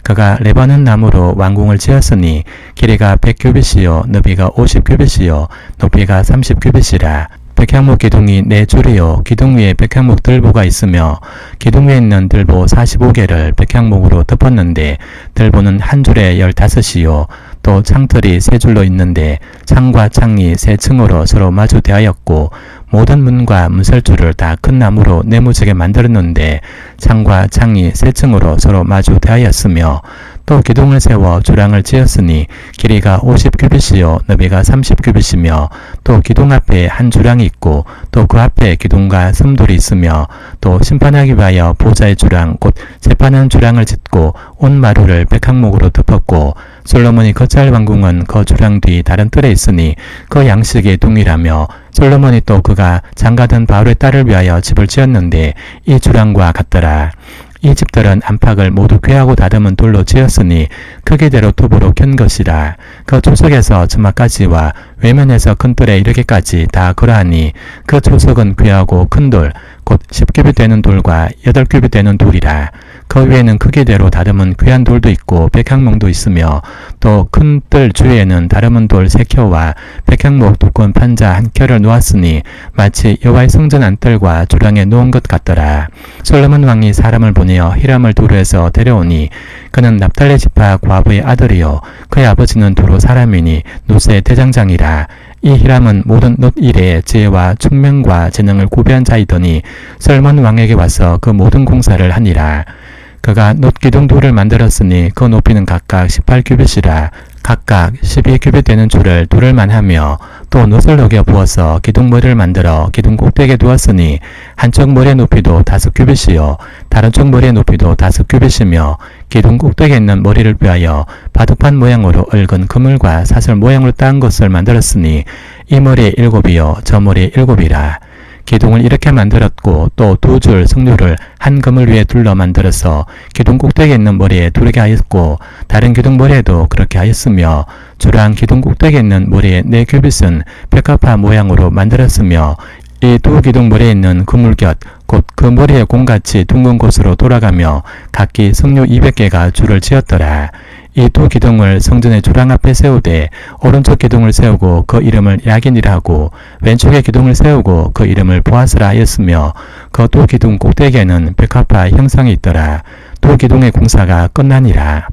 그가 레바논 나무로 왕궁을 지었으니 길이가 100규빗이요 너비가 50규빗이요 높이가 30규빗이라. 백향목 기둥이 4줄이요 기둥 위에 백향목 들보가 있으며 기둥 위에 있는 들보 45개를 백향목으로 덮었는데 들보는 한 줄에 15이요 또 창틀이 3줄로 있는데 창과 창이 3층으로 서로 마주 대하였고 모든 문과 문설주를 다 큰 나무로 네모지게 만들었는데 창과 창이 3층으로 서로 마주 대하였으며 또 기둥을 세워 주랑을 지었으니 길이가 50규빗이요 너비가 30규빗이며 또 기둥 앞에 한 주랑이 있고 또 그 앞에 기둥과 섬돌이 있으며 또 심판하기 위하여 보좌의 주랑 곧 재판하는 주랑을 짓고 온 마루를 백향목으로 덮었고 솔로몬이 거짤 왕궁은 그 주랑 뒤 다른 뜰에 있으니 그 양식이 동일하며 솔로몬이 또 그가 장가든 바울의 딸을 위하여 집을 지었는데 이 주랑과 같더라. 이 집들은 안팎을 모두 궤하고 다듬은 돌로 지었으니 크기대로 톱으로 켠 것이라. 그 초석에서 저마까지와 외면에서 큰 뜰에 이르기까지 다 그러하니 그 초석은 궤하고 큰 돌, 곧 10규빗 되는 돌과 8규빗 되는 돌이라. 그 위에는 크기대로 다듬은 귀한 돌도 있고 백향목도 있으며 또 큰 뜰 주위에는 다듬은 돌 3켜와 백향목 두꺼운 판자 1켜를 놓았으니 마치 여호와의 성전 안뜰과 주랑에 놓은 것 같더라. 솔로몬 왕이 사람을 보내어 히람을 두루에서 데려오니 그는 납달리 지파 과부의 아들이요 그의 아버지는 두루 사람이니 노스의 대장장이라. 이 히람은 모든 놋 일에 지혜와 총명과 재능을 구비한 자이더니 솔로몬 왕에게 와서 그 모든 공사를 하니라. 그가 놋 기둥 돌을 만들었으니 그 높이는 각각 18규빗이라. 각각 12규빗 되는 줄을 두를만 하며 또 놋을 녹여 부어서 기둥 머리를 만들어 기둥 꼭대기에 두었으니 한쪽 머리의 높이도 5규빗이요 다른 쪽 머리의 높이도 5규빗이며 기둥 꼭대기에 있는 머리를 위하여 바둑판 모양으로 얽은 그물과 사슬 모양으로 따은 것을 만들었으니 이 머리에 7이요 저 머리에 7이라. 기둥을 이렇게 만들었고 또 2줄 석류를 한 그물 위에 둘러 만들어서 기둥 꼭대기에 있는 머리에 두르게 하였고 다른 기둥 머리에도 그렇게 하였으며 주랑 기둥 꼭대기에 있는 머리의 4규빗은 벽화파 모양으로 만들었으며 이 두 기둥 머리에 있는 그물 곁 곧 그 머리의 공같이 둥근 곳으로 돌아가며 각기 석류 200개가 줄을 지었더라. 이 두 기둥을 성전의 주랑 앞에 세우되 오른쪽 기둥을 세우고 그 이름을 야긴이라 하고 왼쪽의 기둥을 세우고 그 이름을 보아스라 하였으며 그 두 기둥 꼭대기에는 백합화 형상이 있더라. 두 기둥의 공사가 끝나니라.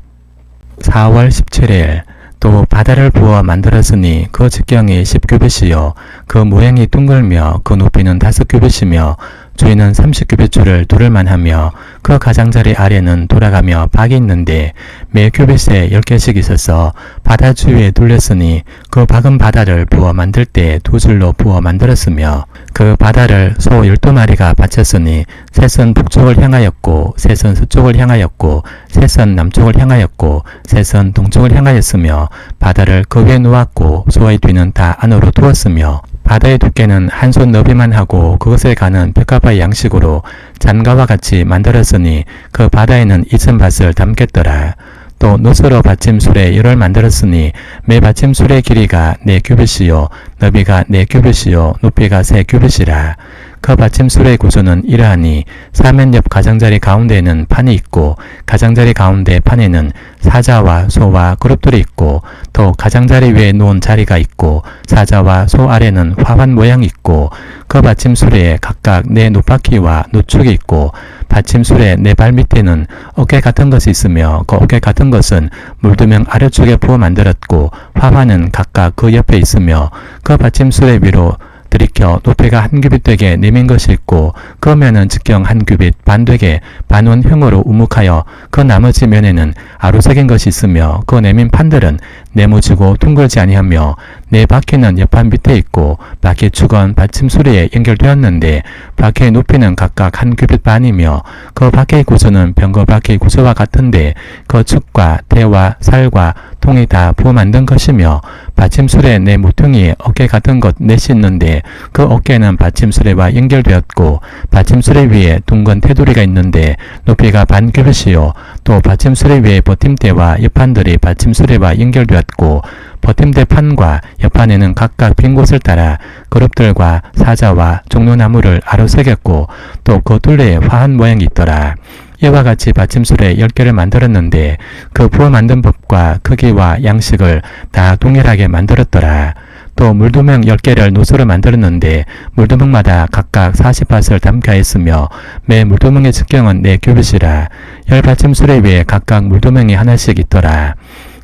4월 17일 또 바다를 부어 만들었으니 그 직경이 10규빗이요 그 모양이 둥글며 그 높이는 5규빗이며 주위는 30규빗줄을 두를만 하며 그 가장자리 아래는 돌아가며 박이 있는데 매 규빗에 10개씩 있어서 바다 주위에 둘렸으니 그 박은 바다를 부어 만들 때 2줄로 부어 만들었으며 그 바다를 소 12마리가 바쳤으니 셋은 북쪽을 향하였고 셋은 서쪽을 향하였고 셋은 남쪽을 향하였고 셋은 동쪽을 향하였으며 바다를 그 위에 놓았고 소의 뒤는 다 안으로 두었으며 바다의 두께는 한 손 너비만 하고 그것에 가는 벽가바의 양식으로 잔가와 같이 만들었으니 그 바다에는 이천밭을 담겠더라. 또 노스로 받침술에 열을 만들었으니 매 받침술의 길이가 4규빗이요 너비가 4규빗이요 높이가 3규빗이라. 그 받침술의 구조는 이러하니 사면 옆 가장자리 가운데에는 판이 있고 가장자리 가운데 판에는 사자와 소와 그룹들이 있고 또 가장자리 위에 놓은 자리가 있고 사자와 소 아래는 화환 모양이 있고 그 받침술에 각각 4 노바퀴와 노축이 있고 받침술의 4발 밑에는 어깨 같은 것이 있으며 그 어깨 같은 것은 물두멍 아래쪽에 부어 만들었고 화환은 각각 그 옆에 있으며 그 받침술의 위로 들이켜 높이가 1규빗 되게 내민 것이 있고 그 면은 직경 1규빗 반 되게 반원형으로 우묵하여 그 나머지 면에는 아루색인 것이 있으며 그 내민 판들은 네모지고 둥글지 아니하며 4바퀴는 옆판 밑에 있고 바퀴 축은 받침수리에 연결되었는데 바퀴의 높이는 각각 1규빗 반이며 그 바퀴의 구조는 병거 바퀴 구조와 같은데 그 축과 대와 살과 통이 다 부어 만든 것이며 받침술에 내 모퉁이에 어깨 같은 것 넷이 있는데 그 어깨는 받침수레와 연결되었고 받침수레 위에 둥근 테두리가 있는데 높이가 반 규빗이요 또 받침수레 위에 버팀대와 옆판들이 받침수레와 연결되었고 버팀대 판과 옆판에는 각각 빈 곳을 따라 그룹들과 사자와 종려나무를 아로새겼고 또 그 둘레에 화한 모양이 있더라. 이와 같이 받침술에 10개를 만들었는데 그 부어 만든 법과 크기와 양식을 다 동일하게 만들었더라. 또 물두멍 10개를 노수로 만들었는데 물두멍마다 각각 40밭을 담게 하였으며 매 물두멍의 직경은 4규빗이라 10받침술에 위에 각각 물두멍이 하나씩 있더라.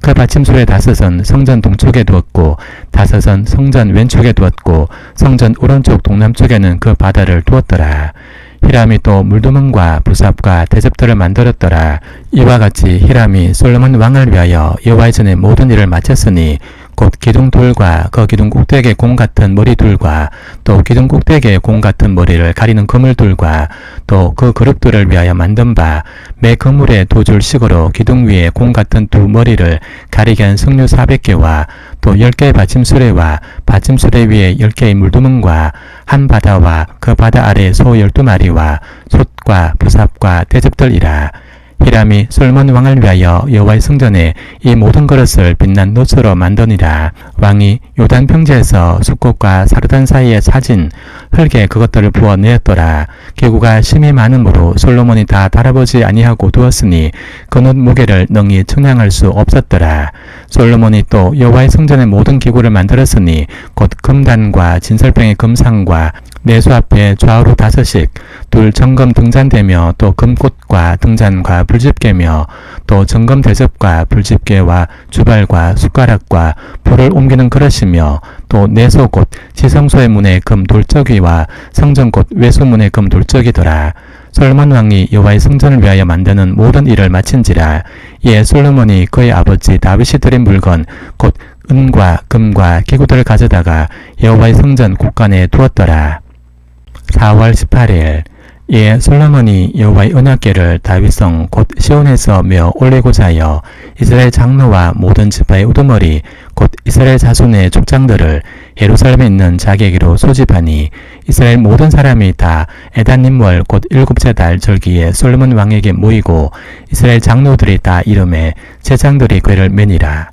그 받침술의 5은 성전 동쪽에 두었고 5은 성전 왼쪽에 두었고 성전 오른쪽 동남쪽에는 그 바다를 두었더라. 히람이 또 물두멍과 부삽과 대접들을 만들었더라. 이와 같이 히람이 솔로몬 왕을 위하여 여호와의 전에 모든 일을 마쳤으니 곧 기둥돌과 그 기둥 꼭대기에 공 같은 머리둘과 또 기둥 꼭대기에 공 같은 머리를 가리는 그물둘과 또 그 그룹들을 위하여 만든 바 매 그물에 2줄씩으로 기둥 위에 공 같은 2머리를 가리게 한 석류 400개와 또 10개의 받침수레와 받침수레 위에 10개의 물두멍과 한 바다와 그 바다 아래 소 12마리와 솥과 부삽과 대접들이라. 히람이 솔몬 왕을 위하여 여호와의 성전에 이 모든 그릇을 빛난 노스로 만드니라. 왕이 요단 평지에서 숫꽃과 사르단 사이에 사진 흙에 그것들을 부어 내었더라. 기구가 심히 많으므로 솔로몬이 다 달아보지 아니하고 두었으니 그릇 무게를 능히 측량할 수 없었더라. 솔로몬이 또 여호와의 성전의 모든 기구를 만들었으니 곧 금단과 진설병의 금상과 내수 앞에 좌우로 5씩 둘 정금 등잔대며 또 금꽃과 등잔과 불집게며 또 정금 대접과 불집게와 주발과 숟가락과 불을 옮기는 그릇이며 또 내소곳 지성소의 문에 금 돌적이와 성전곳 외수문의 금 돌적이더라. 솔로몬 왕이 여호와의 성전을 위하여 만드는 모든 일을 마친지라. 이에 솔로몬이 그의 아버지 다윗이 드린 물건 곧 은과 금과 기구들을 가져다가 여호와의 성전 곳간에 두었더라. 4월 18일 이에 솔로몬이 여호와의 언약궤를 다윗성 곧 시온에서 메어 올리고자 하여 이스라엘 장로와 모든 지파의 우두머리 곧 이스라엘 자손의 족장들을 예루살렘에 있는 자기에게로 소집하니 이스라엘 모든 사람이 다 에단님월 곧 7째 달 절기에 솔로몬 왕에게 모이고 이스라엘 장로들이 다 이름에 제장들이 궤를 매니라.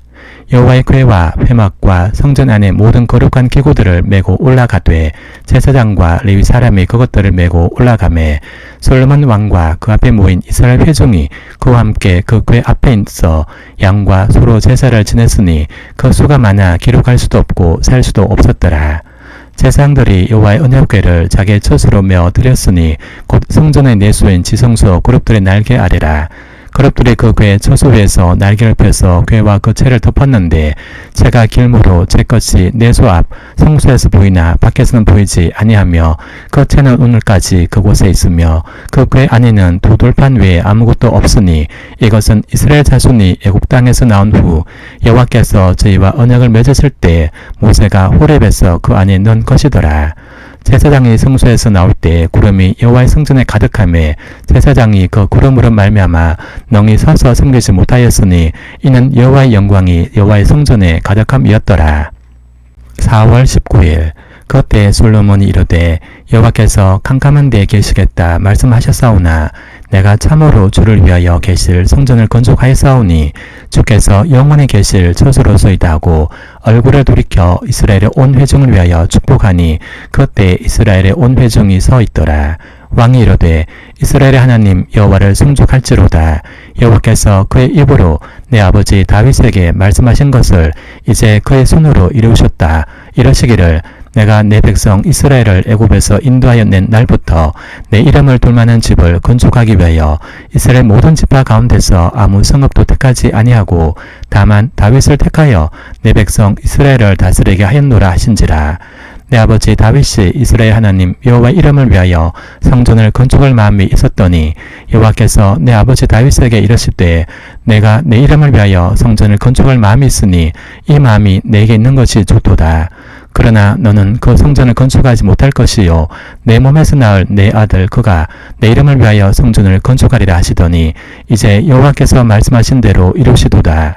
여호와의 궤와 회막과 성전 안의 모든 거룩한 기구들을 메고 올라가되 제사장과 레위 사람이 그것들을 메고 올라가매 솔로몬 왕과 그 앞에 모인 이스라엘 회중이 그와 함께 그 궤 앞에 있어 양과 소로 제사를 지냈으니 그 수가 많아 기록할 수도 없고 살 수도 없었더라. 제사장들이 여호와의 언약궤를 자기의 젖으로 메어 드렸으니 곧 성전의 내수인 지성소 그룹들의 날개 아래라. 그룹들이 그 궤 처소 위에서 날개를 펴서 궤와 그 채를 덮었는데 채가 길므로 채 것이 내소 앞 성소에서 보이나 밖에서는 보이지 아니하며 그 채는 오늘까지 그곳에 있으며 그 궤 안에는 두 돌판 외에 아무것도 없으니 이것은 이스라엘 자손이 애굽 땅에서 나온 후 여호와께서 저희와 언약을 맺으실 때 모세가 호렙에서 그 안에 넣은 것이더라. 제사장이 성소에서 나올 때 구름이 여호와의 성전에 가득하매 제사장이 그 구름으로 말미암아 능히 서서 섬기지 못하였으니 이는 여호와의 영광이 여호와의 성전에 가득함이었더라. 4월 19일 그때 솔로몬이 이르되 여호와께서 캄캄한 데에 계시겠다 말씀하셨사오나 내가 참으로 주를 위하여 계실 성전을 건축하였사오니 주께서 영원히 계실 처소로소이다 하고 얼굴을 돌이켜 이스라엘의 온 회중을 위하여 축복하니 그때 이스라엘의 온 회중이 서 있더라. 왕이 이르되 이스라엘의 하나님 여호와를 송축할지로다. 여호와께서 그의 입으로 내 아버지 다윗에게 말씀하신 것을 이제 그의 손으로 이루셨다. 이러시기를 내가 내 백성 이스라엘을 애굽에서 인도하여 낸 날부터 내 이름을 둘 만한 집을 건축하기 위하여 이스라엘 모든 지파 가운데서 아무 성읍도 택하지 아니하고 다만 다윗을 택하여 내 백성 이스라엘을 다스리게 하였노라 하신지라. 내 아버지 다윗이 이스라엘 하나님 여호와의 이름을 위하여 성전을 건축할 마음이 있었더니 여호와께서 내 아버지 다윗에게 이르시되 내가 내 이름을 위하여 성전을 건축할 마음이 있으니 이 마음이 내게 있는 것이 좋도다. 그러나 너는 그 성전을 건축하지 못할 것이요 내 몸에서 낳을 내 아들 그가 내 이름을 위하여 성전을 건축하리라 하시더니 이제 여호와께서 말씀하신 대로 이루시도다.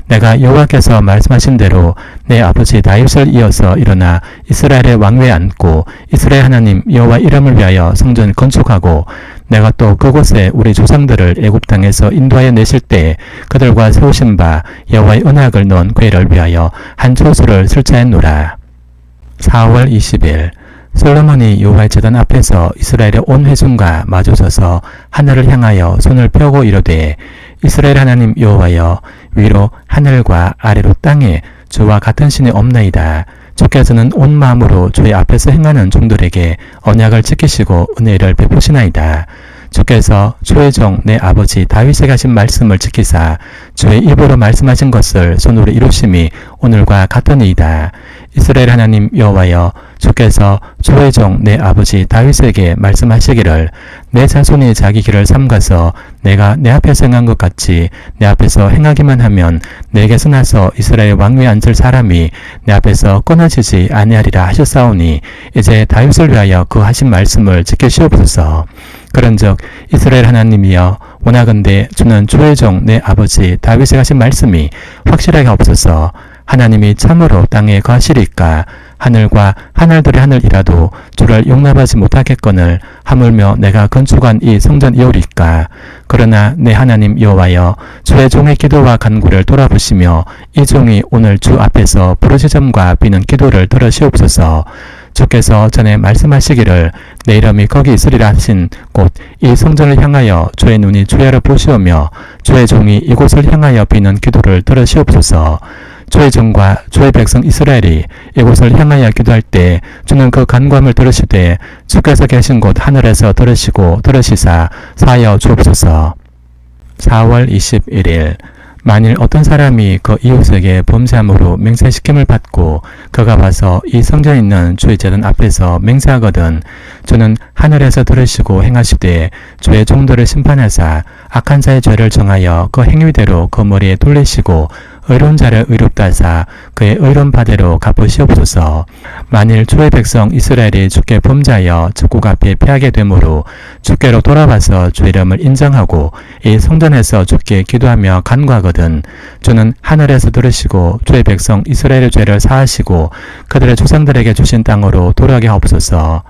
내가 여호와께서 말씀하신 대로 내 아버지 다윗을 이어서 일어나 이스라엘의 왕위에 앉고 이스라엘 하나님 여호와 이름을 위하여 성전을 건축하고 내가 또 그곳에 우리 조상들을 애굽 땅에서 인도하여 내실 때 그들과 세우신 바 여호와의 언약을 넣은 궤를 위하여 한 초소를 설치하였노라. 4월 20일 솔로몬이 여호와의 제단 앞에서 이스라엘의 온 회중과 마주서서 하늘을 향하여 손을 펴고 이르되 이스라엘 하나님 여호와여 위로 하늘과 아래로 땅에 주와 같은 신이 없나이다. 주께서는 온 마음으로 주의 앞에서 행하는 종들에게 언약을 지키시고 은혜를 베푸시나이다. 주께서 주의 종 내 아버지 다윗에게 하신 말씀을 지키사 주의 입으로 말씀하신 것을 손으로 이루심이 오늘과 같으니이다. 이스라엘 하나님 여호와여 주께서 주의 종 내 아버지 다윗에게 말씀하시기를 내 자손이 자기 길을 삼가서 내가 내 앞에서 행한 것 같이 내 앞에서 행하기만 하면 내게서 나서 이스라엘 왕위에 앉을 사람이 내 앞에서 끊어지지 아니하리라 하셨사오니 이제 다윗을 위하여 그 하신 말씀을 지키시옵소서. 그런즉 이스라엘 하나님이여 원하건대 주는 주의 종 내 아버지 다윗에 하신 말씀이 확실하게 없어서 하나님이 참으로 땅에 거하시리까 하늘과 하늘들의 하늘이라도 주를 용납하지 못하겠거늘 하물며 내가 건축한 이 성전이오리까. 그러나 내 하나님 여호와여 주의 종의 기도와 간구를 돌아보시며 이 종이 오늘 주 앞에서 부르짖음과 비는 기도를 들으시옵소서. 주께서 전에 말씀하시기를 내 이름이 거기 있으리라 하신 곳 이 성전을 향하여 주의 눈이 주야로 보시오며 주의 종이 이곳을 향하여 비는 기도를 들으시옵소서. 주의 종과 주의 백성 이스라엘이 이곳을 향하여 기도할 때 주는 그 간구함을 들으시되 주께서 계신 곳 하늘에서 들으시고 들으시사 사하여 주옵소서. 4월 21일 만일 어떤 사람이 그 이웃에게 범죄함으로 맹세시킴을 받고 그가 와서 이 성전에 있는 주의 제단 앞에서 맹세하거든 주는 하늘에서 들으시고 행하시되 주의 종들을 심판하사 악한 자의 죄를 정하여 그 행위대로 그 머리에 돌리시고 의로운 자를 의롭다 하사 그의 의로운 바대로 갚으시옵소서. 만일 주의 백성 이스라엘이 주께 범죄하여 적국 앞에 패하게 되므로 주께로 돌아와서 주의 이름을 인정하고 이 성전에서 주께 기도하며 간구하거든 주는 하늘에서 들으시고 주의 백성 이스라엘의 죄를 사하시고 그들의 조상들에게 주신 땅으로 돌아가게 하옵소서.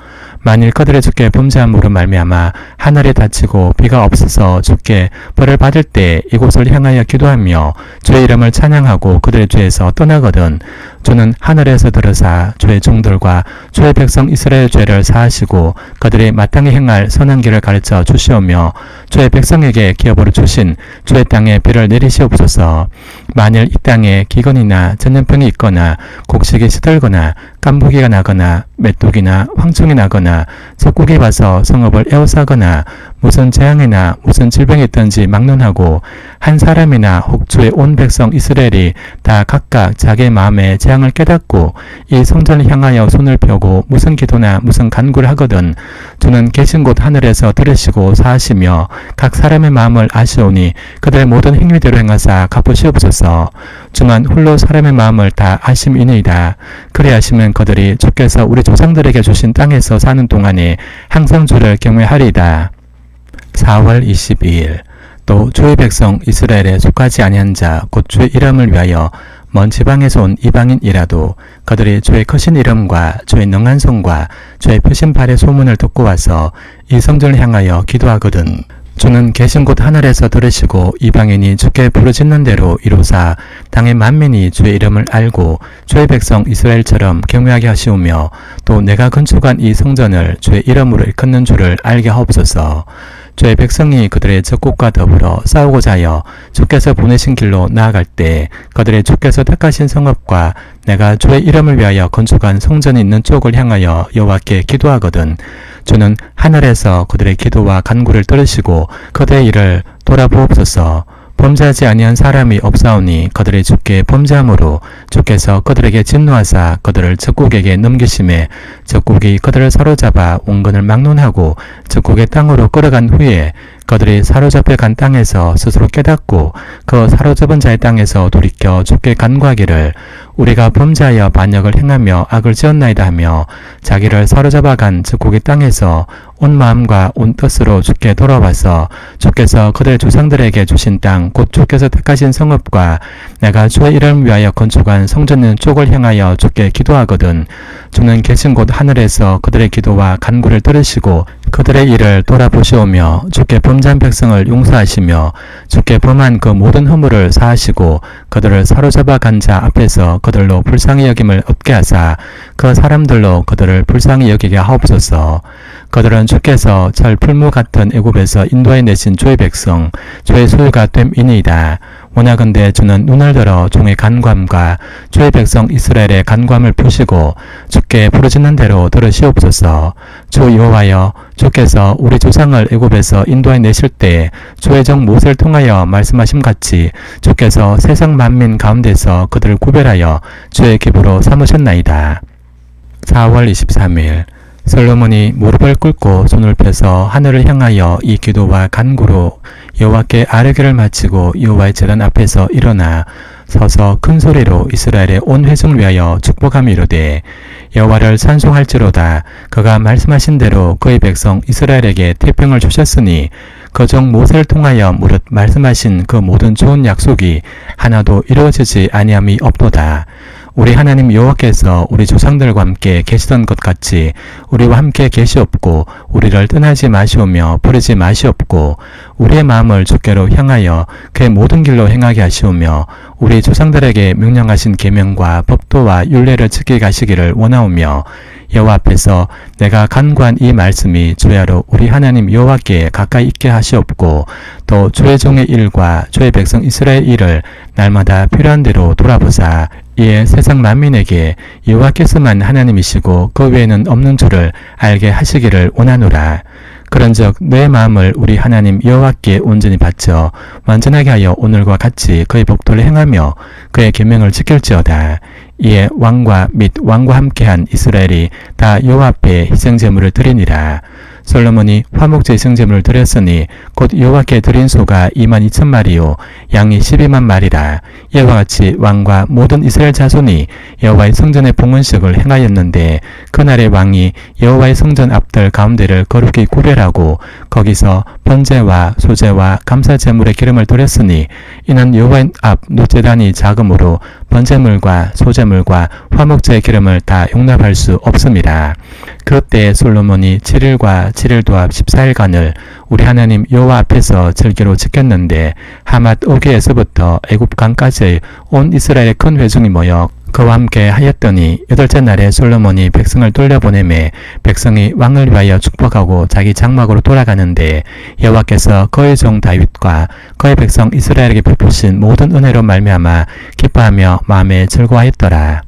만일 그들의 주께 범죄함으로 말미암아 하늘이 닫히고 비가 없어서 주께 벌을 받을 때 이곳을 향하여 기도하며 주의 이름을 찬양하고 그들의 죄에서 떠나거든 주는 하늘에서 들으사 주의 종들과 주의 백성 이스라엘 죄를 사하시고 그들이 마땅히 행할 선한 길을 가르쳐 주시오며 주의 백성에게 기업으로 주신 주의 땅에 비를 내리시옵소서. 만일 이 땅에 기근이나 전염병이 있거나 곡식이 시들거나 깐부기가 나거나 메뚜기나 황충이 나거나 적국이 와서 성읍을 에워싸거나 무슨 재앙이나 무슨 질병이 있든지 막론하고 한 사람이나 혹 주의 온 백성 이스라엘이 다 각각 자기의 마음에 재앙을 깨닫고 이 성전을 향하여 손을 펴고 무슨 기도나 무슨 간구를 하거든 주는 계신 곳 하늘에서 들으시고 사하시며 각 사람의 마음을 아시오니 그들의 모든 행위대로 행하사 갚으시옵소서. 주만 홀로 사람의 마음을 다 아심이니이다. 그리하시면 그들이 주께서 우리 조상들에게 주신 땅에서 사는 동안에 항상 주를 경외하리이다. 4월 22일 또 주의 백성 이스라엘에 속하지 아니한 자 곧 주의 이름을 위하여 먼 지방에서 온 이방인이라도 그들이 주의 크신 이름과 주의 능한 손과 주의 펴신 발의 소문을 듣고 와서 이 성전을 향하여 기도하거든 주는 계신 곳 하늘에서 들으시고 이방인이 주께 부르짖는 대로 이루사 땅의 만민이 주의 이름을 알고 주의 백성 이스라엘처럼 경외하게 하시오며 또 내가 건축한 이 성전을 주의 이름으로 일컫는 줄을 알게 하옵소서. 주의 백성이 그들의 적국과 더불어 싸우고자 하여 주께서 보내신 길로 나아갈 때 그들의 주께서 택하신 성읍과 내가 주의 이름을 위하여 건축한 성전이 있는 쪽을 향하여 여호와께 기도하거든 주는 하늘에서 그들의 기도와 간구를 들으시고 그들의 일을 돌아보옵소서. 범죄하지 아니한 사람이 없사오니 그들의 주께 범죄함으로 주께서 그들에게 진노하사 그들을 적국에게 넘기심에 적국이 그들을 사로잡아 원근을 막론하고 적국의 땅으로 끌어간 후에 그들이 사로잡혀 간 땅에서 스스로 깨닫고 그 사로잡은 자의 땅에서 돌이켜 주께 간구하기를 우리가 범죄하여 반역을 행하며 악을 지었나이다 하며 자기를 사로잡아 간 적국의 땅에서 온 마음과 온 뜻으로 주께 돌아와서 주께서 그들 조상들에게 주신 땅 곧 주께서 택하신 성읍과 내가 주의 이름을 위하여 건축한 성전 있는 쪽을 향하여 주께 기도하거든 주는 계신 곳 하늘에서 그들의 기도와 간구를 들으시고 그들의 일을 돌아보시오며 주께 범죄한 백성을 용서하시며 주께 범한 그 모든 허물을 사하시고 그들을 사로잡아 간 자 앞에서 그들로 불쌍히 여김을 얻게 하사 그 사람들로 그들을 불쌍히 여기게 하옵소서. 그들은 주께서 철 풀무 같은 애굽에서 인도해 내신 주의 백성 주의 소유가 됨이니이다. 원하건대 주는 눈을 들어 종의 간구함과 주의 백성 이스라엘의 간구함을 보시고 주께 부르짖는 대로 들으시옵소서. 주 여호와여 주께서 우리 조상을 애굽에서 인도해 내실 때 주의 종 모세를 통하여 말씀하심 같이 주께서 세상 만민 가운데서 그들을 구별하여 주의 기부로 삼으셨나이다. 4월 23일 솔로몬이 무릎을 꿇고 손을 펴서 하늘을 향하여 이 기도와 간구로 여호와께 아뢰기를 마치고 여호와의 제단 앞에서 일어나 서서 큰 소리로 이스라엘의 온 회중을 위하여 축복하며 이르되 여호와를 찬송할지로다. 그가 말씀하신 대로 그의 백성 이스라엘에게 태평을 주셨으니 그 종 모세를 통하여 무릇 말씀하신 그 모든 좋은 약속이 하나도 이루어지지 아니함이 없도다. 우리 하나님 여호와께서 우리 조상들과 함께 계시던 것 같이 우리와 함께 계시옵고 우리를 떠나지 마시오며 버리지 마시옵고 우리의 마음을 주께로 향하여 그의 모든 길로 행하게 하시오며 우리 조상들에게 명령하신 계명과 법도와 율례를 지키게 하시기를 원하오며 여호와 앞에서 내가 간구한 이 말씀이 주야로 우리 하나님 여호와께 가까이 있게 하시옵고 또 주의 종의 일과 주의 백성 이스라엘 일을 날마다 필요한 대로 돌아보사 이에 세상 만민에게 여호와께서만 하나님이시고 그 외에는 없는 줄을 알게 하시기를 원하노라. 그런즉 내 마음을 우리 하나님 여호와께 온전히 바쳐 완전하게 하여 오늘과 같이 그의 법도를 행하며 그의 계명을 지킬지어다. 이에 왕과 및 왕과 함께한 이스라엘이 다 여호와 앞에 희생제물을 드리니라. 솔로몬이 화목제 희생제물을 드렸으니 곧 여호와께 드린 소가 22,000마리요 양이 12,000마리라. 이와 같이 왕과 모든 이스라엘 자손이 여호와의 성전의 봉헌식을 행하였는데 그날의 왕이 여호와의 성전 앞들 가운데를 거룩히 구별하고 거기서 번제와 소제와 감사제물의 기름을 드렸으니 이는 여호와의 앞 놋제단이 작으므로 번제물과 소제물과 화목제의 기름을 다 용납할 수 없습니다. 그때 솔로몬이 7일과 7일 도합 14일간을 우리 하나님 여호와 앞에서 절기로 지켰는데 하맛 오기에서부터 애굽강까지 온 이스라엘의 큰 회중이 모여 그와 함께 하였더니 8째 날에 솔로몬이 백성을 돌려보내매 백성이 왕을 위하여 축복하고 자기 장막으로 돌아가는데 여호와께서 그의 종 다윗과 그의 백성 이스라엘에게 베푸신 모든 은혜로 말미암아 기뻐하며 마음에 즐거워하였더라.